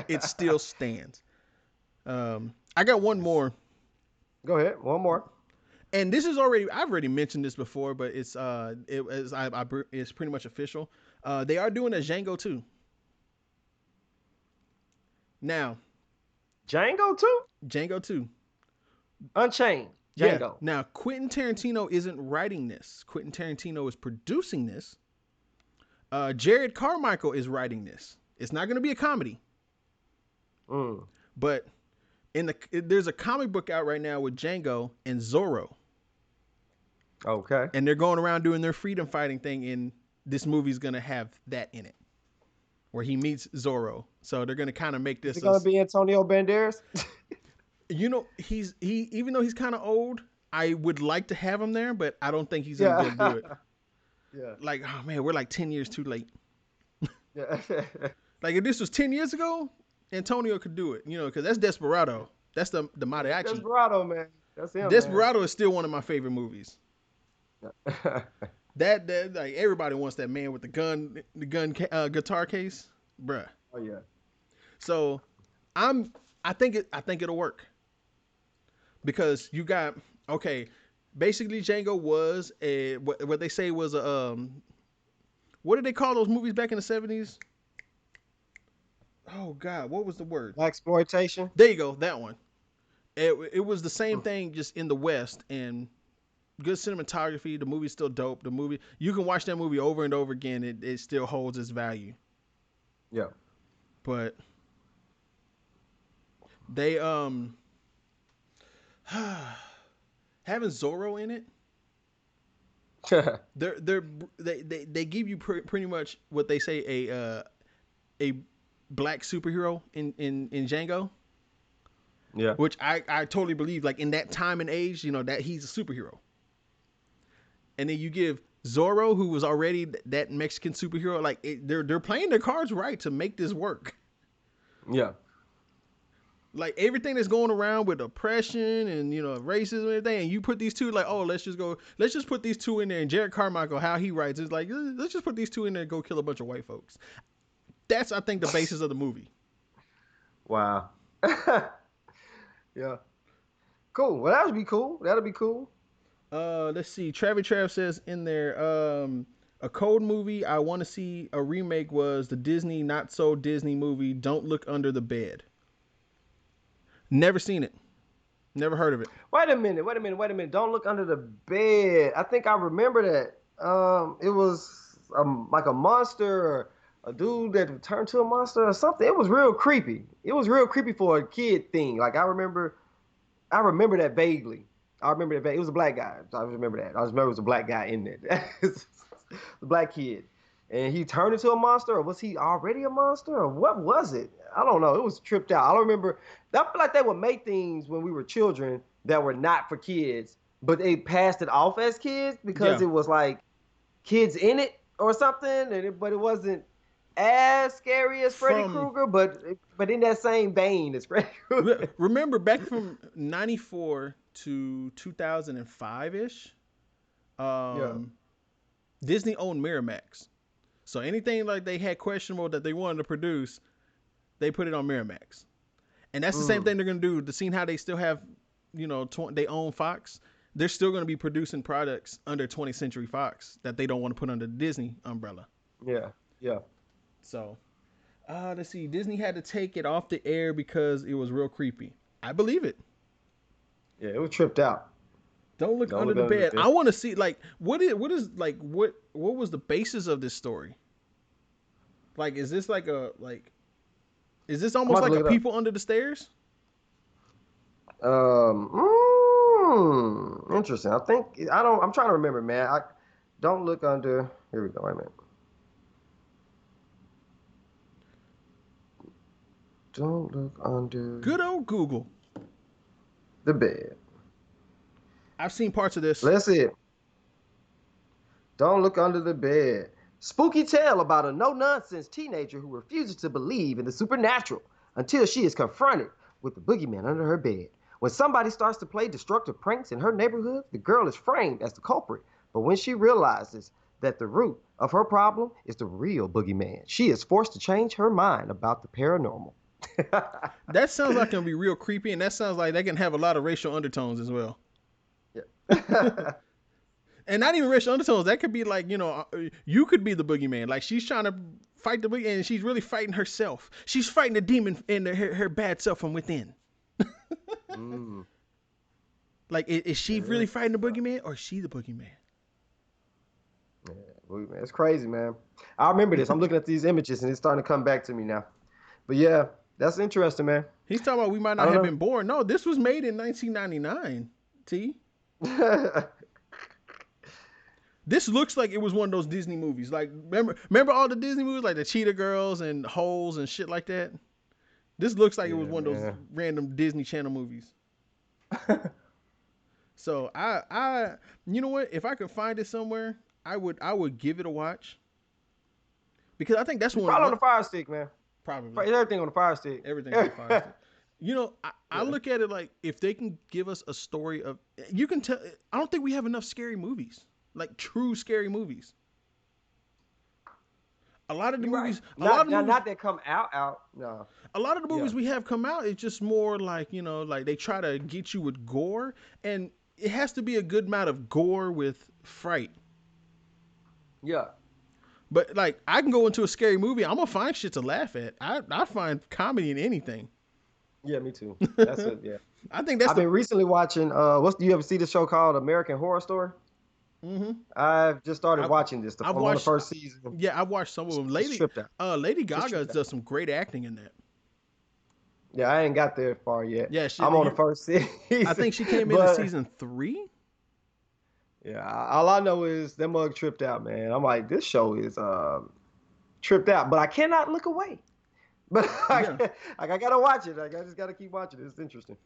S1: it still stands. I got one more,
S2: Go ahead. One more.
S1: and I've already mentioned this before, but it's pretty much official. They are doing a Django 2 now.
S2: Django too.
S1: Django 2.
S2: Unchained.
S1: Yeah.
S2: Django.
S1: Now Quentin Tarantino isn't writing this. Quentin Tarantino is producing this. Jared Carmichael is writing this. It's not going to be a comedy, but there's a comic book out right now with Django and Zorro.
S2: Okay.
S1: And they're going around doing their freedom fighting thing, and this movie's going to have that in it, where he meets Zorro. So they're going to kind of make this.
S2: Is it going to be Antonio Banderas?
S1: You know, he even though he's kind of old, I would like to have him there, but I don't think he's going to be able to do it.
S2: Yeah.
S1: Like, oh man, we're like 10 years too late.
S2: Yeah.
S1: Like if this was 10 years ago, Antonio could do it, you know, because that's Desperado. That's the mariachi.
S2: Desperado, man. That's him.
S1: Desperado is still one of my favorite movies.
S2: Man.
S1: That like everybody wants that man with the guitar case, bruh.
S2: Oh yeah.
S1: So I think it'll work because you got basically Django was what they say was a what did they call those movies back in the 70s? Oh God, what was the word?
S2: Blaxploitation.
S1: There you go, that one. It was the same thing, just in the West, and good cinematography. The movie's still dope. The movie, you can watch that movie over and over again. It still holds its value.
S2: Yeah.
S1: But they having Zorro in it. They give you pretty much what they say a black superhero in Django.
S2: Yeah.
S1: Which I totally believe, like in that time and age, you know, that he's a superhero. And then you give Zorro, who was already that Mexican superhero, like they're playing their cards right to make this work.
S2: Yeah.
S1: Like everything that's going around with oppression and, you know, racism and everything, and you put these two, like, oh, let's just put these two in there. And Jared Carmichael, how he writes, is like, let's just put these two in there and go kill a bunch of white folks. That's, I think, the basis of the movie.
S2: Wow. Yeah. Cool. Well, that'll be cool.
S1: Let's see. Trav says in there, a cold movie I want to see a remake was the Disney Not So Disney movie Don't Look Under the Bed. Never seen it. Never heard of it.
S2: Wait a minute. Don't Look Under the Bed. I think I remember that. It was like a monster or a dude that turned to a monster or something. It was real creepy. It was real creepy for a kid thing. Like I remember that vaguely. It was a black guy. I remember that. I just remember it was a black guy in there. The black kid. And he turned into a monster, or was he already a monster, or what was it? I don't know. It was tripped out. I don't remember. I feel like they would make things when we were children that were not for kids, but they passed it off as kids because it was like kids in it or something, but it wasn't as scary as Freddy Krueger, but in that same vein as Freddy Krueger.
S1: Remember back from 94 to 2005-ish, Disney owned Miramax. So anything like they had questionable that they wanted to produce, they put it on Miramax. And that's the same thing they're going to do. To see how they still have, you know, they own Fox. They're still going to be producing products under 20th Century Fox that they don't want to put under the Disney umbrella.
S2: Yeah.
S1: So, let's see. Disney had to take it off the air because it was real creepy. I believe it.
S2: Yeah, it was tripped out.
S1: Don't look under the bed. I want to see what was the basis of this story? Like, is this is this almost like a People Under the Stairs?
S2: Interesting. I'm trying to remember, man. Don't look under. Here we go. Wait a minute. Don't look under.
S1: Good old Google.
S2: The bed.
S1: I've seen parts of this.
S2: Let's see it. Don't look under the bed. Spooky tale about a no-nonsense teenager who refuses to believe in the supernatural until she is confronted with the boogeyman under her bed. When somebody starts to play destructive pranks in her neighborhood, the girl is framed as the culprit. But when she realizes that the root of her problem is the real boogeyman. She is forced to change her mind about the paranormal.
S1: That sounds like it can be real creepy, and that sounds like that can have a lot of racial undertones as well.
S2: Yeah.
S1: And not even racial undertones. That could be like, you could be the boogeyman. Like she's trying to fight the boogeyman, and she's really fighting herself. She's fighting the demon and her bad self from within.
S2: Mm.
S1: Like, is she really fighting the boogeyman, or is she the boogeyman?
S2: Yeah, boogeyman. It's crazy, man. I remember this. I'm looking at these images, and it's starting to come back to me now. But yeah, that's interesting, man.
S1: He's talking about we might not have been born. No, this was made in 1999. T. This looks like it was one of those Disney movies. Like, remember all the Disney movies, like the Cheetah Girls and Holes and shit like that? This looks like it was one of those random Disney Channel movies. So I you know what? If I could find it somewhere, I would give it a watch. Because I think that's one.
S2: Probably on the Fire Stick, man.
S1: Probably.
S2: Everything on the Fire Stick.
S1: Everything on the Fire Stick. I look at it like, if they can give us a story of, you can tell. I don't think we have enough scary movies, like true scary movies. A lot of the movies,
S2: not that come out. No.
S1: A lot of the movies we have come out, it's just more like, like they try to get you with gore, and it has to be a good amount of gore with fright.
S2: Yeah.
S1: But like, I can go into a scary movie, I'm gonna find shit to laugh at. I find comedy in anything.
S2: Yeah, me too. That's it. Yeah.
S1: I think that's.
S2: I've been recently watching. Do you ever see the show called American Horror Story?
S1: Mm-hmm.
S2: I've just started watching this. I'm on the first season.
S1: Yeah, I've watched some of them. Lady Gaga does some great acting in that.
S2: Yeah, I ain't got there far yet.
S1: Yeah,
S2: I'm on the first season.
S1: I think she came in season 3.
S2: Yeah, all I know is that mug tripped out, man. I'm like, this show is tripped out, but I cannot look away. But I gotta watch it. I just gotta keep watching it. It's interesting.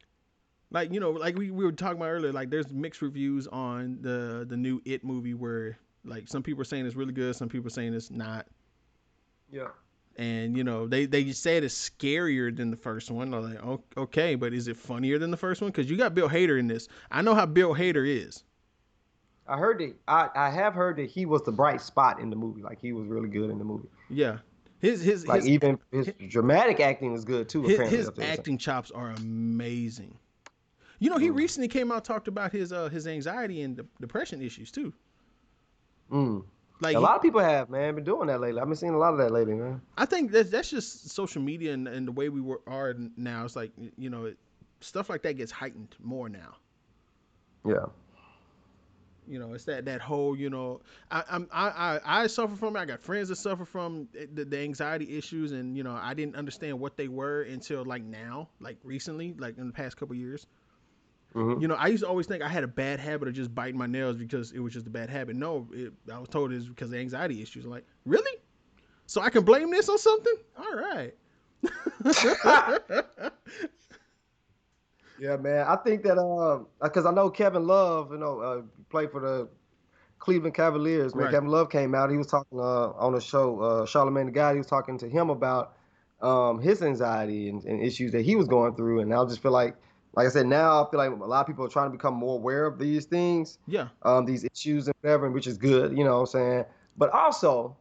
S1: Like, like we were talking about earlier, like there's mixed reviews on the new It movie, where like some people are saying it's really good, some people are saying it's not.
S2: Yeah.
S1: And they said it's scarier than the first one. I'm like, okay, but is it funnier than the first one? Because you got Bill Hader in this. I know how Bill Hader is.
S2: I heard that. I have heard that he was the bright spot in the movie. Like, he was really good in the movie.
S1: Yeah. His
S2: dramatic acting is good too.
S1: His acting chops are amazing. He recently came out and talked about his anxiety and depression issues too. Like,
S2: a lot of people have, man, been doing that lately. I've been seeing a lot of that lately, man.
S1: I think that's just social media and the way we are now. It's like, stuff like that gets heightened more now.
S2: Yeah.
S1: It's that whole, I suffer from it. I got friends that suffer from the anxiety issues, and I didn't understand what they were until like now, like recently, like in the past couple of years.
S2: Mm-hmm.
S1: I used to always think I had a bad habit of just biting my nails because it was just a bad habit. No, I was told it was because of anxiety issues. I'm like, really? So I can blame this on something? All right.
S2: Yeah, man. I think that because I know Kevin Love, played for the Cleveland Cavaliers. Man, right. Kevin Love came out. He was talking on a show, Charlamagne the God. He was talking to him about his anxiety and issues that he was going through. And I just feel like I said, now I feel like a lot of people are trying to become more aware of these things.
S1: Yeah.
S2: These issues and whatever, which is good. You know what I'm saying? But also,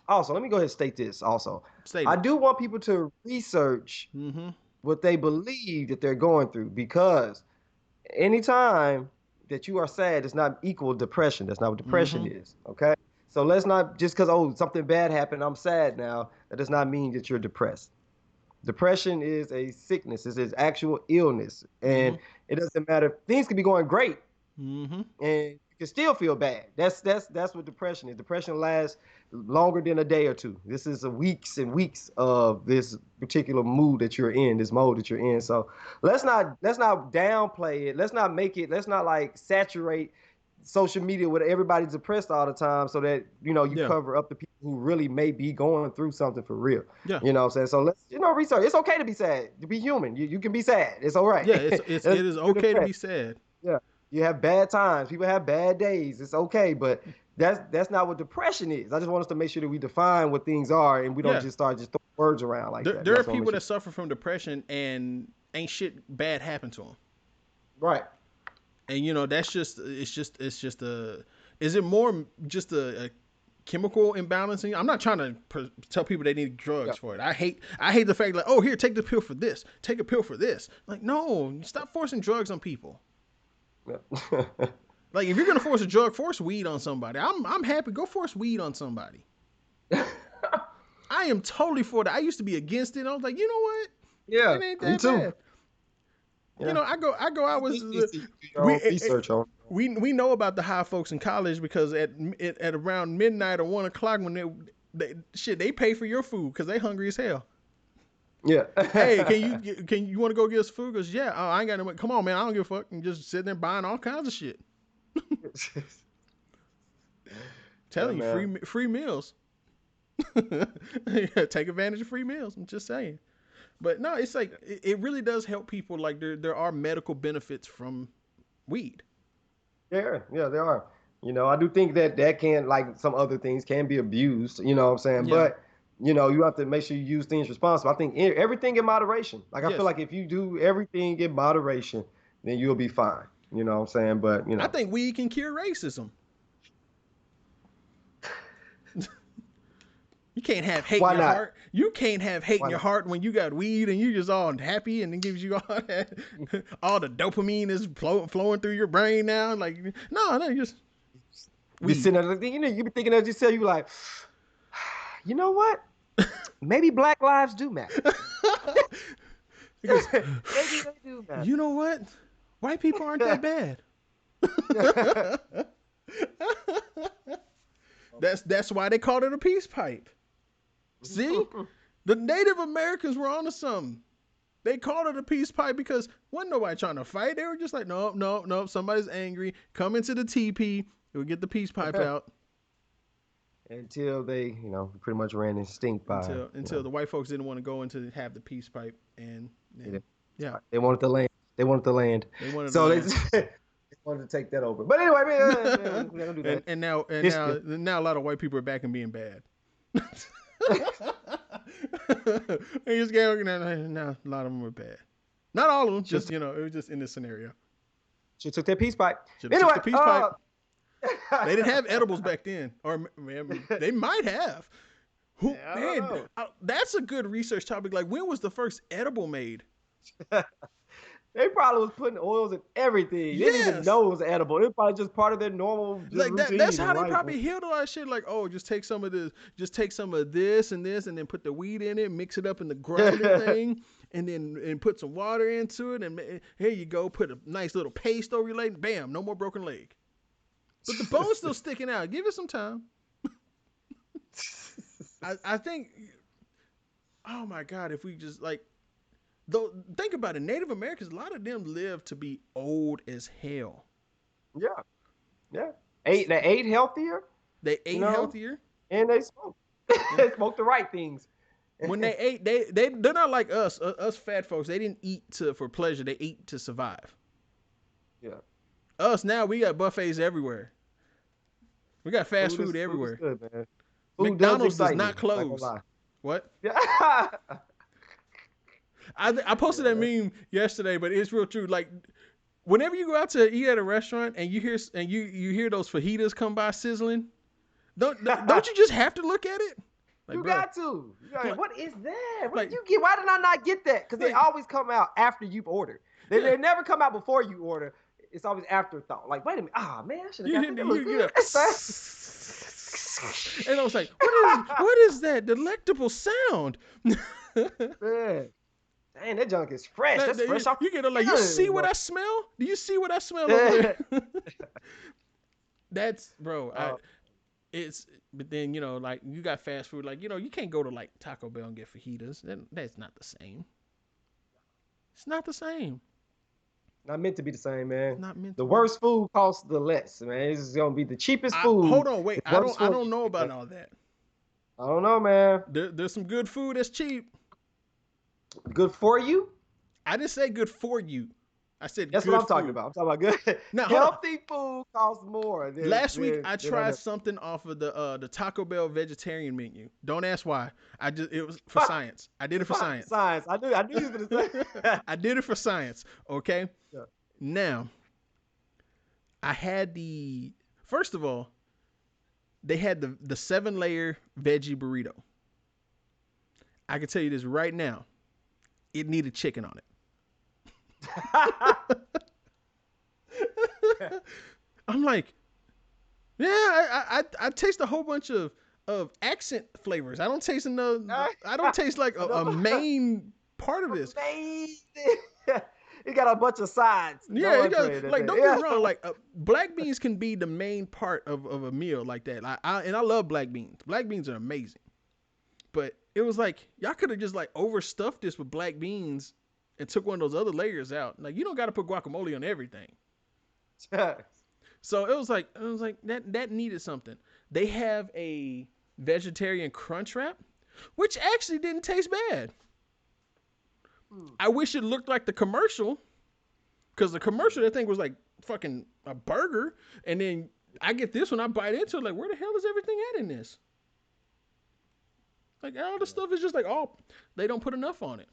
S2: let me go ahead and state this. Also, I do want people to research.
S1: Mm-hmm.
S2: What they believe that they're going through, because anytime that you are sad does not equal depression. That's not what depression is. Okay. So let's not just because, something bad happened, I'm sad now. That does not mean that you're depressed. Depression is a sickness. It's an actual illness. And it doesn't matter. Things can be going great.
S1: Mm-hmm.
S2: And you can still feel bad. That's what depression is. Depression lasts longer than a day or two. This is weeks and weeks of this particular mood that you're in, this mode that you're in. So let's not downplay it. Let's not like saturate social media with everybody's depressed all the time, so that you cover up the people who really may be going through something for real.
S1: Yeah.
S2: You know what I'm saying? So let's research. It's okay to be sad, to be human. You can be sad. It's all right.
S1: Yeah, it is okay to be sad.
S2: Yeah. You have bad times. People have bad days. It's okay, but that's not what depression is. I just want us to make sure that we define what things are, and we don't just start throwing words around like that.
S1: There are people that suffer from depression and ain't shit bad happen to them.
S2: Right.
S1: And that's just is it more just a chemical imbalancing. I'm not trying to tell people they need
S2: Yeah.
S1: drugs for it. I hate the fact like, oh, here, take the pill for this, take a pill for this. Like, no, stop forcing drugs on people.
S2: Yeah.
S1: Like, if you're gonna force a drug, force weed on somebody. I'm happy. Go force weed on somebody. I am totally for that. I used to be against it. I was like, you know what?
S2: Yeah,
S1: It ain't
S2: me
S1: that
S2: too.
S1: bad. You
S2: Yeah.
S1: know, I go out with
S2: You need to do your
S1: we
S2: own research on.
S1: we know about the high folks in college because at around midnight or 1 o'clock when they pay for your food because they hungry as hell.
S2: Yeah.
S1: Hey, can you want to go get us food? Because yeah, I ain't got no money. Come on, man, I don't give a fuck. And just sitting there buying all kinds of shit. Telling you,
S2: man.
S1: free meals. Take advantage of free meals. I'm just saying. But no, it's like it really does help people. Like there are medical benefits from weed.
S2: Yeah, there are. I do think that can, like some other things, can be abused. You know what I'm saying?
S1: Yeah.
S2: But you have to make sure you use things responsibly. I think everything in moderation. Like I feel
S1: Yes.
S2: like if you do everything in moderation, then you'll be fine. You know what I'm saying? But
S1: I think weed can cure racism. You can't have hate
S2: why
S1: in your
S2: not?
S1: heart. You can't have hate in
S2: Why
S1: your
S2: not?
S1: heart when you got weed and you just all happy and it gives you all that, all the dopamine is flowing through your brain now. Like, no, just
S2: Be
S1: weed.
S2: sitting there, you be thinking as you say, you be like, you know what? Maybe Black lives do matter.
S1: Because
S2: Maybe they do matter.
S1: you know what? White people aren't that bad. That's why they called it a peace pipe. See? The Native Americans were onto something. They called it a peace pipe because wasn't nobody trying to fight. They were just like, no, somebody's angry. Come into the teepee. We'll get the peace pipe out.
S2: Until they, pretty much ran instinct by,
S1: Until the white folks didn't want to go into have the peace pipe and yeah.
S2: They wanted the land. They wanted the land.
S1: They wanted the
S2: So
S1: land.
S2: they wanted to take that over. But anyway, man, we don't do that.
S1: and now a lot of white people are back and being bad. Now a lot of them were bad. Not all of them, just it was just in this scenario.
S2: She took that peace pipe.
S1: Anyway,
S2: Anyway,
S1: took the peace pipe. They didn't have edibles back then, or man, they might have. That's a good research topic. Like, when was the first edible made?
S2: They probably was putting oils in everything. They didn't even know it was edible. It was probably just part of their normal
S1: like that.
S2: routine.
S1: That's how they probably healed a lot of shit. Like, oh, just take some of this and this, and then put the weed in it, mix it up in the grinder thing, and put some water into it, and here you go. Put a nice little paste over your leg. Bam, no more broken leg. But the bone's still sticking out. Give it some time. I think. Oh my God! If we just though, think about it. Native Americans, a lot of them live to be old as hell.
S2: Yeah. They ate healthier.
S1: They ate healthier,
S2: and they smoked. They smoked the right things.
S1: When they ate, they're not like us. Us fat folks. They didn't eat for pleasure. They ate to survive.
S2: Yeah.
S1: Us now, we got buffets everywhere. We got fast food everywhere.
S2: Food is good, man.
S1: McDonald's does not close. What?
S2: Yeah.
S1: I posted that meme yesterday, but it's real true. Like, whenever you go out to eat at a restaurant and you hear those fajitas come by sizzling, don't you just have to look at it? Like,
S2: you
S1: bro,
S2: got to. What is that?
S1: Like,
S2: did you get? Why did I not get that? Because they always come out after you've ordered. They never come out before you order. It's always afterthought. Like, wait a minute. Ah, man, I should have got that. Look good.
S1: And I was like, what is that delectable sound?
S2: Man. Dang, that junk is fresh. That's fresh off.
S1: You get it like, you see what I smell? Do you see what I smell over there? That's, bro. But then, like, you got fast food. Like, you can't go to like Taco Bell and get fajitas. That's not the same. It's not the same.
S2: Not meant to be the same, man.
S1: Not meant.
S2: The worst food costs the less, man. It's gonna be the cheapest food.
S1: Hold on, wait. I don't know about all that.
S2: I don't know, man.
S1: There's some good food that's cheap.
S2: Good for you?
S1: I didn't say good for you. I said
S2: that's
S1: good
S2: what I'm talking
S1: food.
S2: about. I'm talking about good. Now, healthy food costs more.
S1: Last week I tried something off of the Taco Bell vegetarian menu. Don't ask why. It was for science. I did it for science.
S2: Science. I knew you were gonna say.
S1: I did it for science. Okay.
S2: Yeah.
S1: Now, I had first of all, They had the 7-layer veggie burrito. I can tell you this right now. It needed chicken on it. I'm like, yeah, I taste a whole bunch of accent flavors. I don't taste I don't taste like a main part of this.
S2: Amazing. It got a bunch of sides.
S1: Yeah, it does. Like, don't get me wrong. Like, black beans can be the main part of a meal like that. And I love black beans. Black beans are amazing. But it was like y'all could have just like overstuffed this with black beans and took one of those other layers out. Like, you don't got to put guacamole on everything. So it was like that needed something. They have a vegetarian crunch wrap, which actually didn't taste bad. I wish it looked like the commercial, because the commercial, that thing was like fucking a burger, and then I get this one, I bite into it, like, where the hell is everything at in this? Like, all the stuff is just like, oh, they don't put enough on it.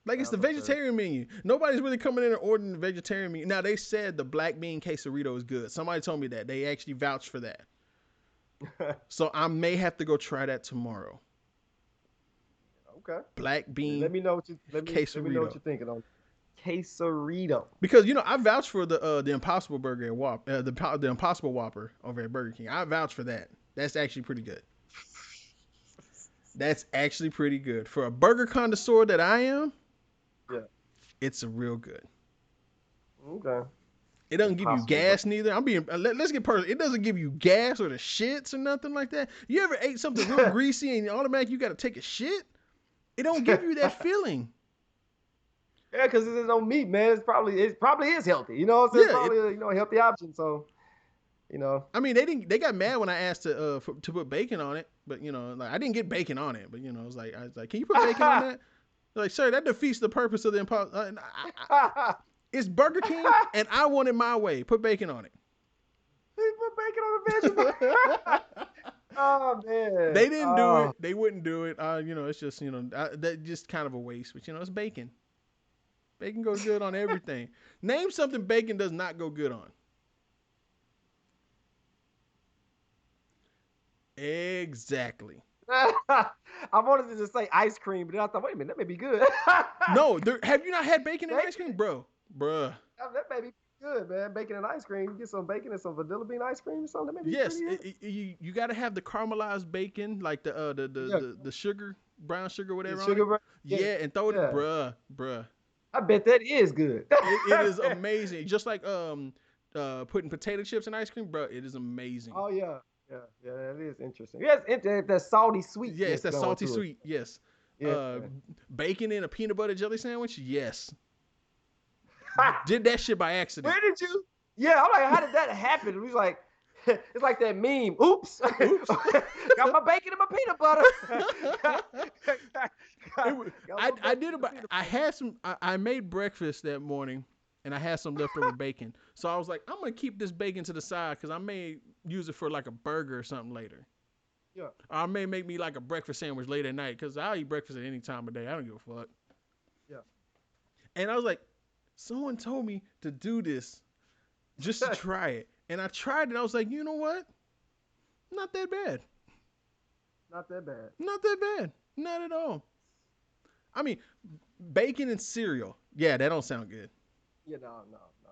S1: Like, it's the vegetarian menu. Nobody's really coming in and ordering the vegetarian menu. Now, they said the black bean quesarito is good. Somebody told me that. They actually vouched for that. So I may have to go try that tomorrow.
S2: Okay.
S1: Black bean.
S2: Let me know what you're thinking on quesarito.
S1: Because I vouch for the Impossible Burger at Whopper, the Impossible Whopper over at Burger King. I vouch for that. That's actually pretty good. That's actually pretty good for a burger connoisseur that I am. Yeah, it's a real good.
S2: Okay.
S1: It doesn't give you gas neither. Let's get personal. It doesn't give you gas or the shits or nothing like that. You ever ate something real greasy and automatically you got to take a shit? It don't give you that feeling.
S2: Yeah, because there's no meat, man. It probably is healthy. You know what I'm saying? Yeah, it's probably a healthy option. So,
S1: I mean, they got mad when I asked to put bacon on it, but like, I didn't get bacon on it, but I was like, can you put bacon on that? They're like, sir, that defeats the purpose of the Impossible. It's Burger King, and I want it my way. Put bacon on it.
S2: They put bacon on the vegetable. Oh man,
S1: they didn't do it. They wouldn't do it. It's just that just kind of a waste. But it's bacon. Bacon goes good on everything. Name something bacon does not go good on. Exactly.
S2: I wanted to just say ice cream, but then I thought, wait a minute, that may be good.
S1: No, have you not had bacon and ice cream, bruh?
S2: That may be good, man. Bacon and ice cream. You get some bacon and some vanilla bean ice cream or something. That may be
S1: you got to have the caramelized bacon, like the sugar, brown sugar, whatever. And throw it, bruh.
S2: I bet that is good.
S1: It is amazing. Just like putting potato chips in ice cream, bro. It is amazing.
S2: Oh yeah. Yeah, that is interesting. Yes, that salty sweet.
S1: Yeah, it's that salty sweet. Yes. Yeah. Bacon in a peanut butter jelly sandwich. Yes. Did that shit by accident.
S2: Where did you? Yeah, I'm like, how did that happen? It was like, it's like that meme. Oops. Got my bacon and my peanut butter.
S1: I made breakfast that morning. And I had some leftover bacon. So I was like, I'm going to keep this bacon to the side because I may use it for like a burger or something later. Yeah. Or I may make me like a breakfast sandwich late at night because I'll eat breakfast at any time of day. I don't give a fuck. Yeah. And I was like, someone told me to do this just to try it. And I tried it. I was like, you know what? Not that bad.
S2: Not that bad.
S1: Not that bad. Not at all. I mean, bacon and cereal. Yeah, that don't sound good.
S2: Yeah, no,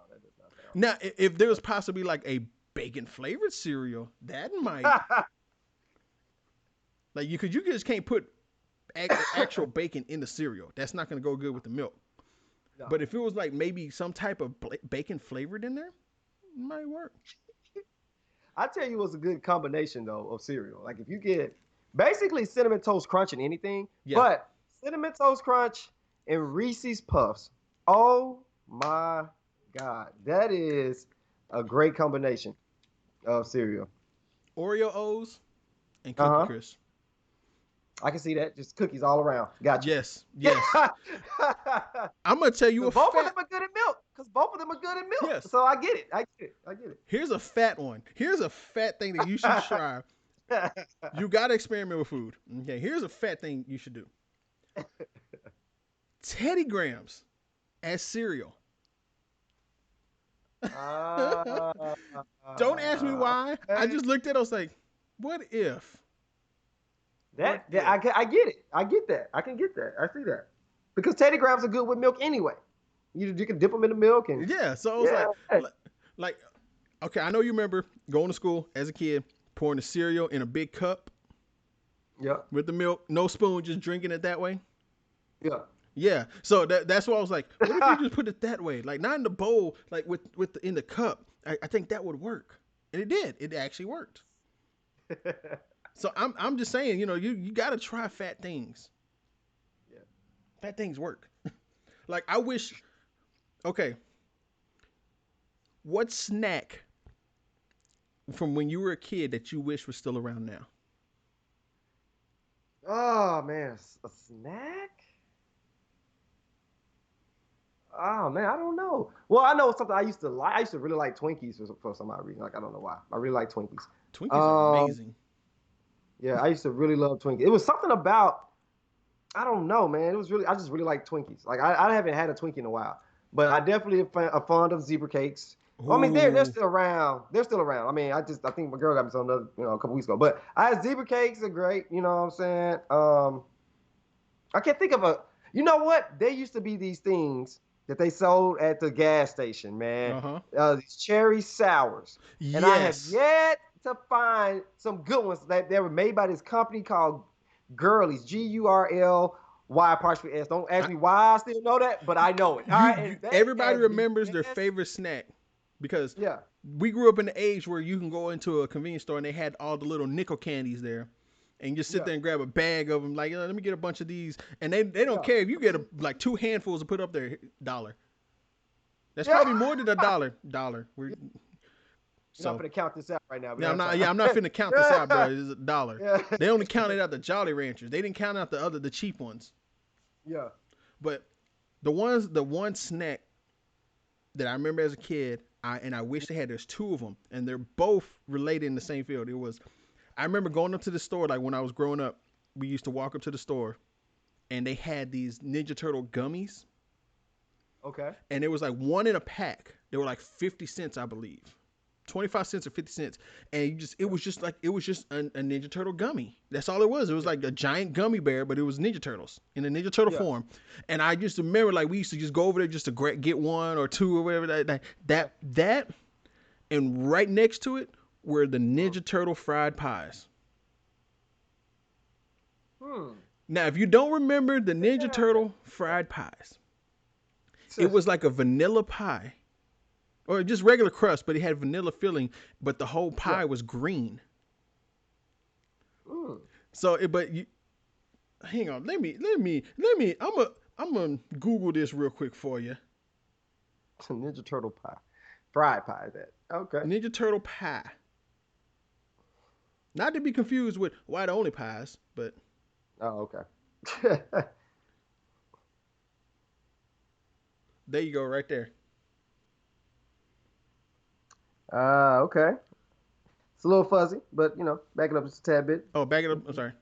S2: that does not sound.
S1: Now, if there was possibly like a bacon flavored cereal, that might like you just can't put actual bacon in the cereal. That's not going to go good with the milk. No. But if it was like maybe some type of bacon flavored in there, it might work.
S2: I tell you, what's a good combination though of cereal. Like if you get basically Cinnamon Toast Crunch in anything, but Cinnamon Toast Crunch and Reese's Puffs. Oh my God, that is a great combination of cereal.
S1: Oreo O's and Cookie Crisp.
S2: I can see that. Just cookies all around. Gotcha.
S1: Yes. I'm gonna tell you
S2: both of them are good at milk. Because both of them are good at milk. Yes. So I get it.
S1: Here's a fat one. Here's a fat thing that you should try. You gotta experiment with food. Okay. Here's a fat thing you should do. Teddy Grahams as cereal.
S2: Uh,
S1: Don't ask me why. I
S2: okay.
S1: just looked at it. I was like, what if? What if?
S2: I get it. I get that. I can get that. I see that. Because Teddy Grahams are good with milk anyway. You can dip them in the milk and
S1: Yeah. So I was
S2: yeah,
S1: like, okay, I know you remember going to school as a kid, pouring the cereal in a big cup
S2: yeah,
S1: with the milk, no spoon, just drinking it that way.
S2: yeah.
S1: Yeah. So that's why I was like, what if you just put it that way? Like not in the bowl, like in the cup. I think that would work. And it did. It actually worked. So I'm just saying, you gotta try fat things.
S2: Yeah.
S1: Fat things work. Like I wish okay, what snack from when you were a kid that you wish was still around now?
S2: Oh man, a snack? Oh man, I don't know. Well, I know something I used to like. I used to really like Twinkies for some odd reason. Like I don't know why. I really like Twinkies.
S1: Twinkies are
S2: Um,
S1: amazing.
S2: yeah, I used to really love Twinkies. It was something about I don't know, man. It was really I just really like Twinkies. Like I haven't had a Twinkie in a while, but I definitely am fond of zebra cakes. Well, I mean, they're
S1: Ooh.
S2: still around. They're still around. I mean, I think my girl got me some another, a couple weeks ago. But I had zebra cakes are great. You know what I'm saying? I can't think of a. You know what? There used to be these things that they sold at the gas station, man.
S1: Uh-huh.
S2: These cherry sours, and I have
S1: Yes.
S2: yet to find some good ones that they were made by this company called Girlies, Gurly apostrophe S. Don't ask
S1: I,
S2: me why I still know that, but I know it. All right,
S1: you
S2: and that
S1: everybody
S2: has the
S1: remembers their
S2: best.
S1: favorite snack because
S2: Yeah,
S1: we grew up in the age where you can go into a convenience store and they had all the little nickel candies there. And you just sit
S2: yeah,
S1: there and grab a bag of them, like, let me get a bunch of these. And they don't
S2: yeah,
S1: care if you get like two handfuls to put up their dollar. That's
S2: yeah.
S1: probably more than a dollar. Dollar.
S2: You're not
S1: So
S2: gonna count this out right now, but
S1: yeah, I'm
S2: that's
S1: not.
S2: all
S1: Yeah, I'm not
S2: right.
S1: finna count this out, bro. It's a dollar.
S2: Yeah,
S1: They only counted out the Jolly Ranchers. They didn't count out the cheap ones.
S2: yeah.
S1: But the one snack that I remember as a kid, I wish they had. There's two of them, and they're both related in the same field. It was I remember going up to the store like when I was growing up. We used to walk up to the store, and they had these Ninja Turtle gummies,
S2: Okay.
S1: and it was like one in a pack. They were like 50 cents, I believe. 25 cents or 50 cents, and it was just a Ninja Turtle gummy. That's all it was. It was
S2: Yeah,
S1: like a giant gummy bear, but it was Ninja Turtles in a Ninja Turtle
S2: yeah,
S1: form. And I just remember like we used to just go over there just to get one or two or whatever
S2: yeah.
S1: that and right next to it were the
S2: Mhm.
S1: Ninja Turtle fried pies.
S2: Hmm.
S1: Now, if you don't remember the Ninja Turtle fried pies, it was like a vanilla pie or just regular crust, but it had vanilla filling, but the whole
S2: Yeah.
S1: pie was green.
S2: Mm.
S1: So, but you, hang on, I'm gonna Google this real quick for you.
S2: Ninja Turtle pie. Fried pie, that. Okay.
S1: Ninja Turtle pie, not to be confused with white only pies, but
S2: Oh, okay.
S1: there you go, right there.
S2: Okay. It's a little fuzzy, but back it up just a tad bit.
S1: Oh, back it up. I'm sorry,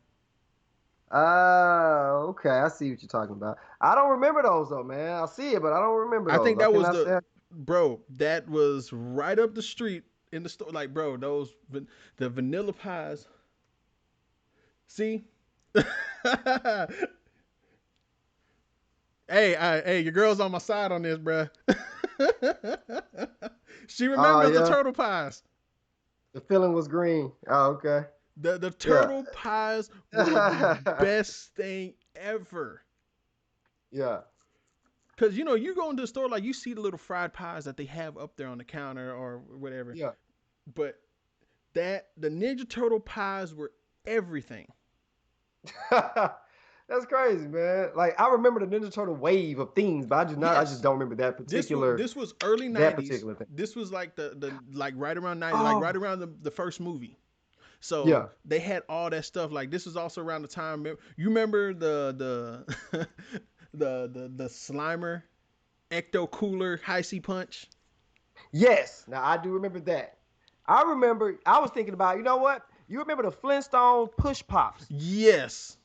S2: Okay. I see what you're talking about. I don't remember those though, man. I see it, but I don't remember
S1: I
S2: those.
S1: think
S2: I
S1: that was
S2: cannot
S1: the
S2: say.
S1: bro. That was right up the street in the store. Like, bro, the vanilla pies. See, hey, your girl's on my side on this, bro. She
S2: Oh
S1: remembers the
S2: yeah,
S1: turtle pies.
S2: the filling was green. Oh, okay.
S1: The
S2: Yeah.
S1: turtle pies were the best thing ever.
S2: Yeah.
S1: Cause you go into the store like you see the little fried pies that they have up there on the counter or whatever,
S2: Yeah.
S1: but the Ninja Turtle pies were everything.
S2: That's crazy, man. Like I remember the Ninja Turtle wave of things, but I do not. I just
S1: Yes,
S2: don't remember
S1: this was early
S2: that
S1: '90s.
S2: particular thing.
S1: This was like the like right around '90, like right
S2: Oh,
S1: around the first movie. So
S2: yeah.
S1: they had all that stuff. Like this was also around the time. You remember the the Slimer Ecto Cooler High C Punch?
S2: Yes. Now I do remember that. I remember. I was thinking about. You know what? You remember the Flintstone push pops?
S1: Yes.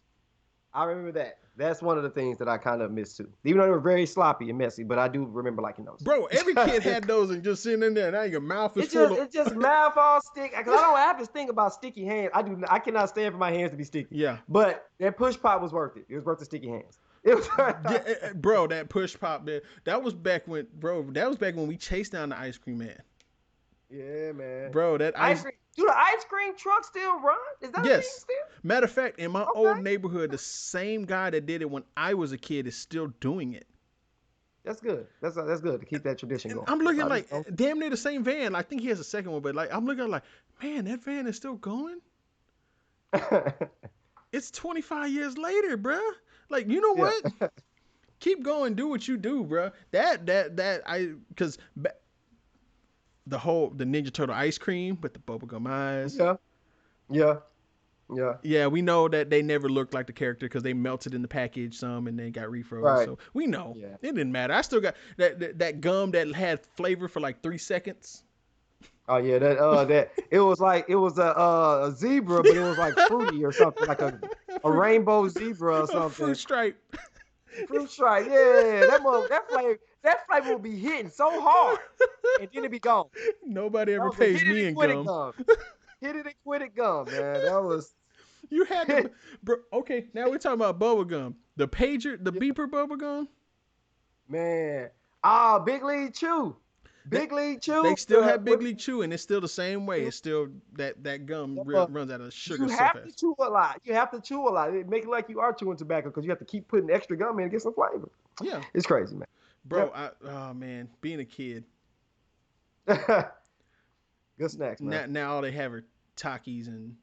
S2: I remember that. That's one of the things that I kind of miss too. Even though they were very sloppy and messy, but I do remember liking those.
S1: Bro, every kid had those and just sitting in there. Now your mouth is
S2: It
S1: full
S2: just
S1: of.
S2: it just mouth all stick. Because I don't have this thing about sticky hands. I cannot stand for my hands to be sticky.
S1: Yeah.
S2: But that push pop was worth it. It was worth the sticky hands. It was
S1: Bro, that push pop, man. That was back when we chased down the ice cream man.
S2: Yeah, man.
S1: Bro, that
S2: ice cream. Do the ice cream truck still run? Is that a thing still?
S1: Matter of fact, in my old neighborhood, the same guy that did it when I was a kid is still doing it.
S2: That's good. That's good to keep that tradition going.
S1: I'm looking like damn near the same van. I think he has a second one, but like I'm looking like, man, that van is still going. It's 25 years later, bruh. Like, you know what? Keep going, do what you do, bruh. Because the Ninja Turtle ice cream with the bubblegum eyes. Yeah, we know that they never looked like the character because they melted in the package some and then got refrozen. Right. So we know it didn't matter. I still got that gum that had flavor for like 3 seconds.
S2: Oh yeah, that it was a zebra, but it was like fruity or something, like a rainbow zebra or something.
S1: Fruit stripe.
S2: Fruit stripe, yeah. That flavor will be hitting so hard, and then it be gone.
S1: Nobody ever pays me in gum.
S2: Hit it and quit it gum, man. That was.
S1: You had to, bro. Okay, now we're talking about bubble gum. The beeper bubble gum.
S2: Man, Big League Chew. Big League Chew.
S1: They still have Big League Chew, and it's still the same way. It's still that gum runs out of sugar.
S2: You have to chew a lot. It make it like you are chewing tobacco because you have to keep putting extra gum in to get some flavor.
S1: Yeah,
S2: it's crazy, man.
S1: Bro, oh man, being a kid.
S2: Good snacks, man.
S1: Now all they have are Takis and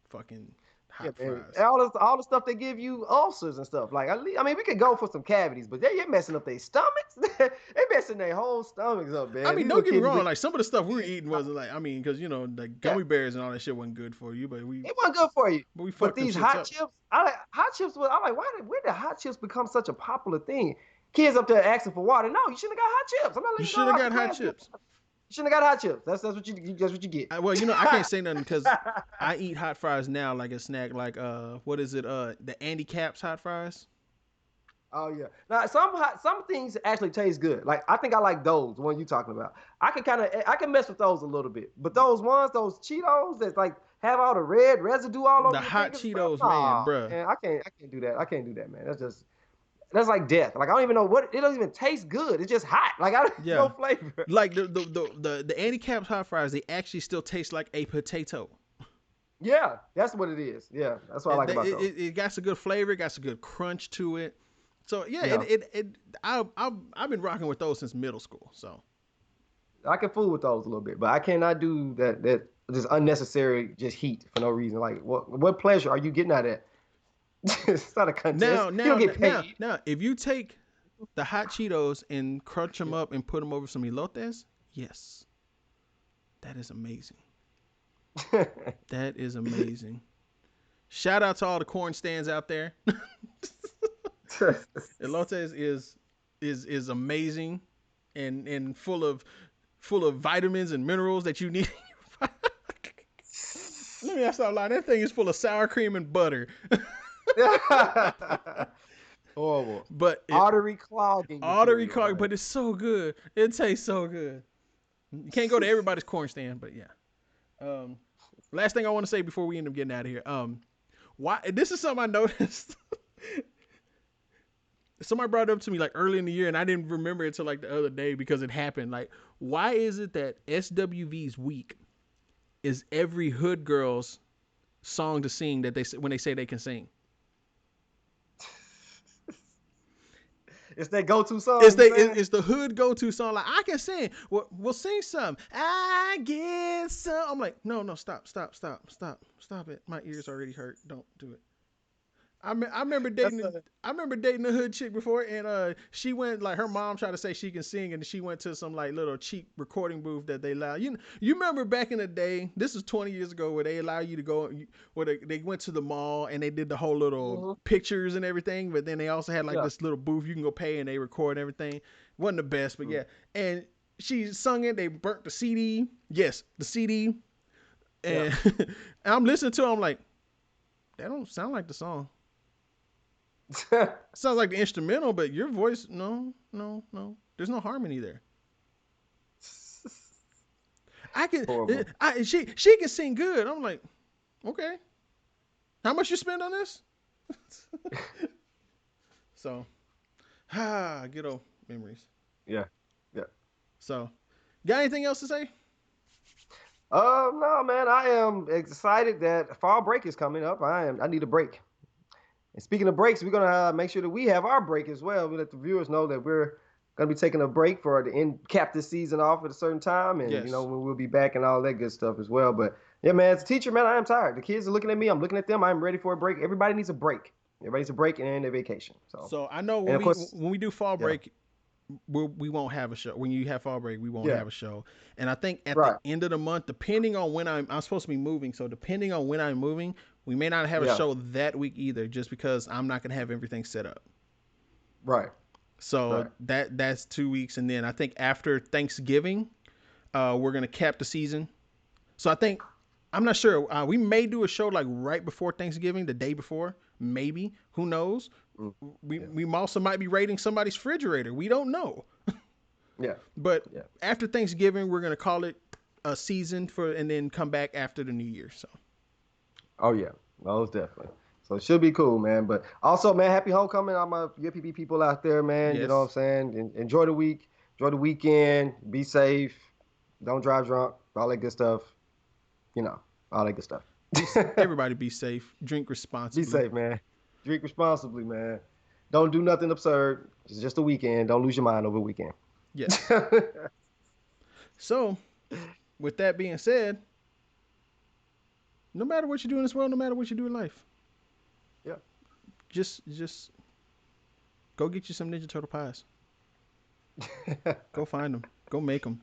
S1: fucking hot fries.
S2: And all the stuff they give you ulcers and stuff. Like, I mean, we could go for some cavities, but you're messing up their stomachs. They messing their whole stomachs up, man.
S1: I mean, don't get me wrong. Like, some of the stuff we were eating wasn't like, I mean, because, you know, the gummy bears and all that shit wasn't good for you, but it
S2: wasn't good for you.
S1: But we fucked
S2: these hot chips, I'm like, when did hot chips become such a popular thing? Kids up there asking for water. No, you shouldn't have got hot chips. I'm not letting you
S1: should have got hot chips.
S2: You shouldn't have got hot chips. That's what you get.
S1: Well, you know, I can't say nothing because I eat hot fries now like a snack. Like what is it? The Andy Caps hot fries.
S2: Oh yeah. Now some things actually taste good. Like I think I like those. The one you talking about. I can mess with those a little bit. But those Cheetos that like have all the red residue all over
S1: the hot Cheetos,
S2: man,
S1: bro.
S2: Man, I can't do that. I can't do that, man. That's like death. Like I don't even know it doesn't even taste good. It's just hot. Like I don't no flavor.
S1: Like the Andy Caps hot fries, they actually still taste like a potato.
S2: Yeah, that's what it is. Yeah, that's what I like about those.
S1: It got some good flavor. It got some good crunch to it. So I've been rocking with those since middle school. So
S2: I can fool with those a little bit, but I cannot do that just unnecessary just heat for no reason. Like what pleasure are you getting out of that? It's not a contest.
S1: Now, if you take the hot Cheetos and crunch them up and put them over some elotes, yes, that is amazing. That is amazing. Shout out to all the corn stands out there. Elotes is amazing and full of vitamins and minerals that you need. Let me ask you a line. That thing is full of sour cream and butter.
S2: Horrible.
S1: But
S2: artery clogging,
S1: but it's so good. It tastes so good. You can't go to everybody's corn stand, but yeah. Last thing I want to say before we end up getting out of here. Why this is something I noticed. Somebody brought it up to me like early in the year, and I didn't remember it until like the other day because it happened. Like, why is it that SWV's week is every hood girl's song to sing that when they say they can sing?
S2: It's that go-to song.
S1: It's the hood go-to song. Like, I can sing. We'll sing some. I get some. I'm like, no, stop it. My ears already hurt. Don't do it. I remember dating a hood chick before, and she went, like, her mom tried to say she can sing, and she went to some like little cheap recording booth that they allow. You remember back in the day, this was 20 years ago, where they allow you to go, where they went to the mall and they did the whole little pictures and everything, but then they also had like this little booth you can go pay and they record everything. Wasn't the best, but yeah. And she sung it. They burnt the CD. Yes, the CD. And, and I'm listening to it. I'm like, that don't sound like the song. Sounds like the instrumental, but your voice, no, no, no. There's no harmony there. I can,
S2: Horrible.
S1: she can sing good. I'm like, okay. How much you spend on this? So, good old memories.
S2: Yeah. Yeah.
S1: So, got anything else to say?
S2: No, man. I am excited that fall break is coming up. I need a break. And speaking of breaks, we're gonna make sure that we have our break as well. We let the viewers know that we're gonna be taking a break for the end, cap this season off at a certain time, and
S1: Yes.
S2: when we'll be back and all that good stuff as well. But yeah, man, as a teacher, man, I am tired. The kids are looking at me. I'm looking at them. I'm ready for a break. Everybody needs a break. Everybody needs a break and a vacation. So,
S1: So I know
S2: and
S1: when
S2: of course,
S1: we do fall
S2: yeah,
S1: break, we won't have a show. When you have fall break, we won't
S2: yeah,
S1: have a show. And I think at the
S2: right,
S1: end of the month, depending on when I'm supposed to be moving, so depending on when I'm moving, we may not have a
S2: yeah,
S1: show that week either, just because I'm not gonna have everything set up.
S2: right,
S1: So
S2: right.
S1: that's 2 weeks, and then I think after Thanksgiving, we're gonna cap the season. So I think I'm not sure. We may do a show like right before Thanksgiving, the day before, maybe. Who knows?
S2: Mm,
S1: We
S2: yeah,
S1: we also might be raiding somebody's refrigerator. We don't know.
S2: yeah,
S1: But
S2: yeah.
S1: after Thanksgiving, we're gonna call it a season for, and then come back after the New Year. So
S2: Oh yeah, most definitely. So it should be cool, man. But also, man, happy homecoming, all my UPB people out there, man. You know what I'm
S1: yes,
S2: saying? Enjoy the week, enjoy the weekend, be safe, don't drive drunk, all that good stuff. You know, all that good stuff.
S1: everybody be safe. Drink
S2: Be
S1: responsibly.
S2: safe, man. Drink responsibly, man. Don't do nothing absurd. It's just a weekend. Don't lose your mind over the weekend.
S1: Yes. So with that being said, no matter what you do in this world, no matter what you do in life,
S2: Yeah.
S1: just go get you some Ninja Turtle pies. Go find them. Go make them.